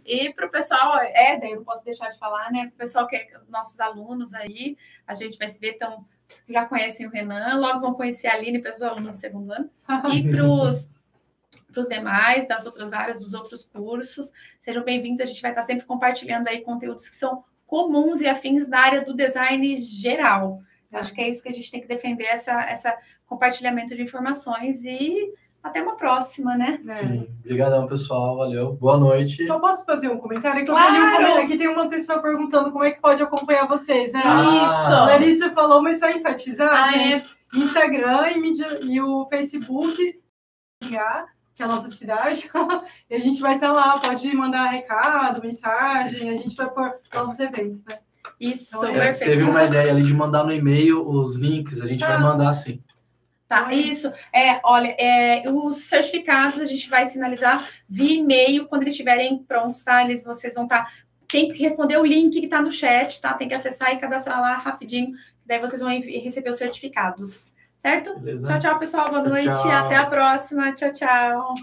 E para o pessoal, daí eu não posso deixar de falar, né? Para o pessoal que é nossos alunos aí, a gente vai se ver, então, já conhecem o Renan, logo vão conhecer a Aline, para os alunos do segundo ano. E para os demais, das outras áreas, dos outros cursos, sejam bem-vindos, a gente vai estar sempre compartilhando aí conteúdos que são comuns e afins da área do design geral. Acho que é isso que a gente tem que defender, essa compartilhamento de informações e até uma próxima, né? Sim, obrigadão, pessoal, valeu, boa noite. Só posso fazer um comentário? Claro! Aqui tem uma pessoa perguntando como é que pode acompanhar vocês, né? Isso! A Larissa falou, mas só enfatizar, gente, Instagram e o Facebook, que é a nossa cidade, e a gente vai estar lá, pode mandar recado, mensagem, a gente vai pôr novos eventos, né? Isso, então, perfeito. Teve uma ideia ali de mandar no e-mail os links, a gente vai mandar sim. Tá, isso. Olha, os certificados a gente vai sinalizar via e-mail quando eles estiverem prontos, tá? Vocês vão estar... Tem que responder o link que está no chat, tá? Tem que acessar e cadastrar lá rapidinho, daí vocês vão receber os certificados. Certo? Beleza. Tchau, tchau, pessoal. Boa noite. Tchau. Até a próxima. Tchau, tchau.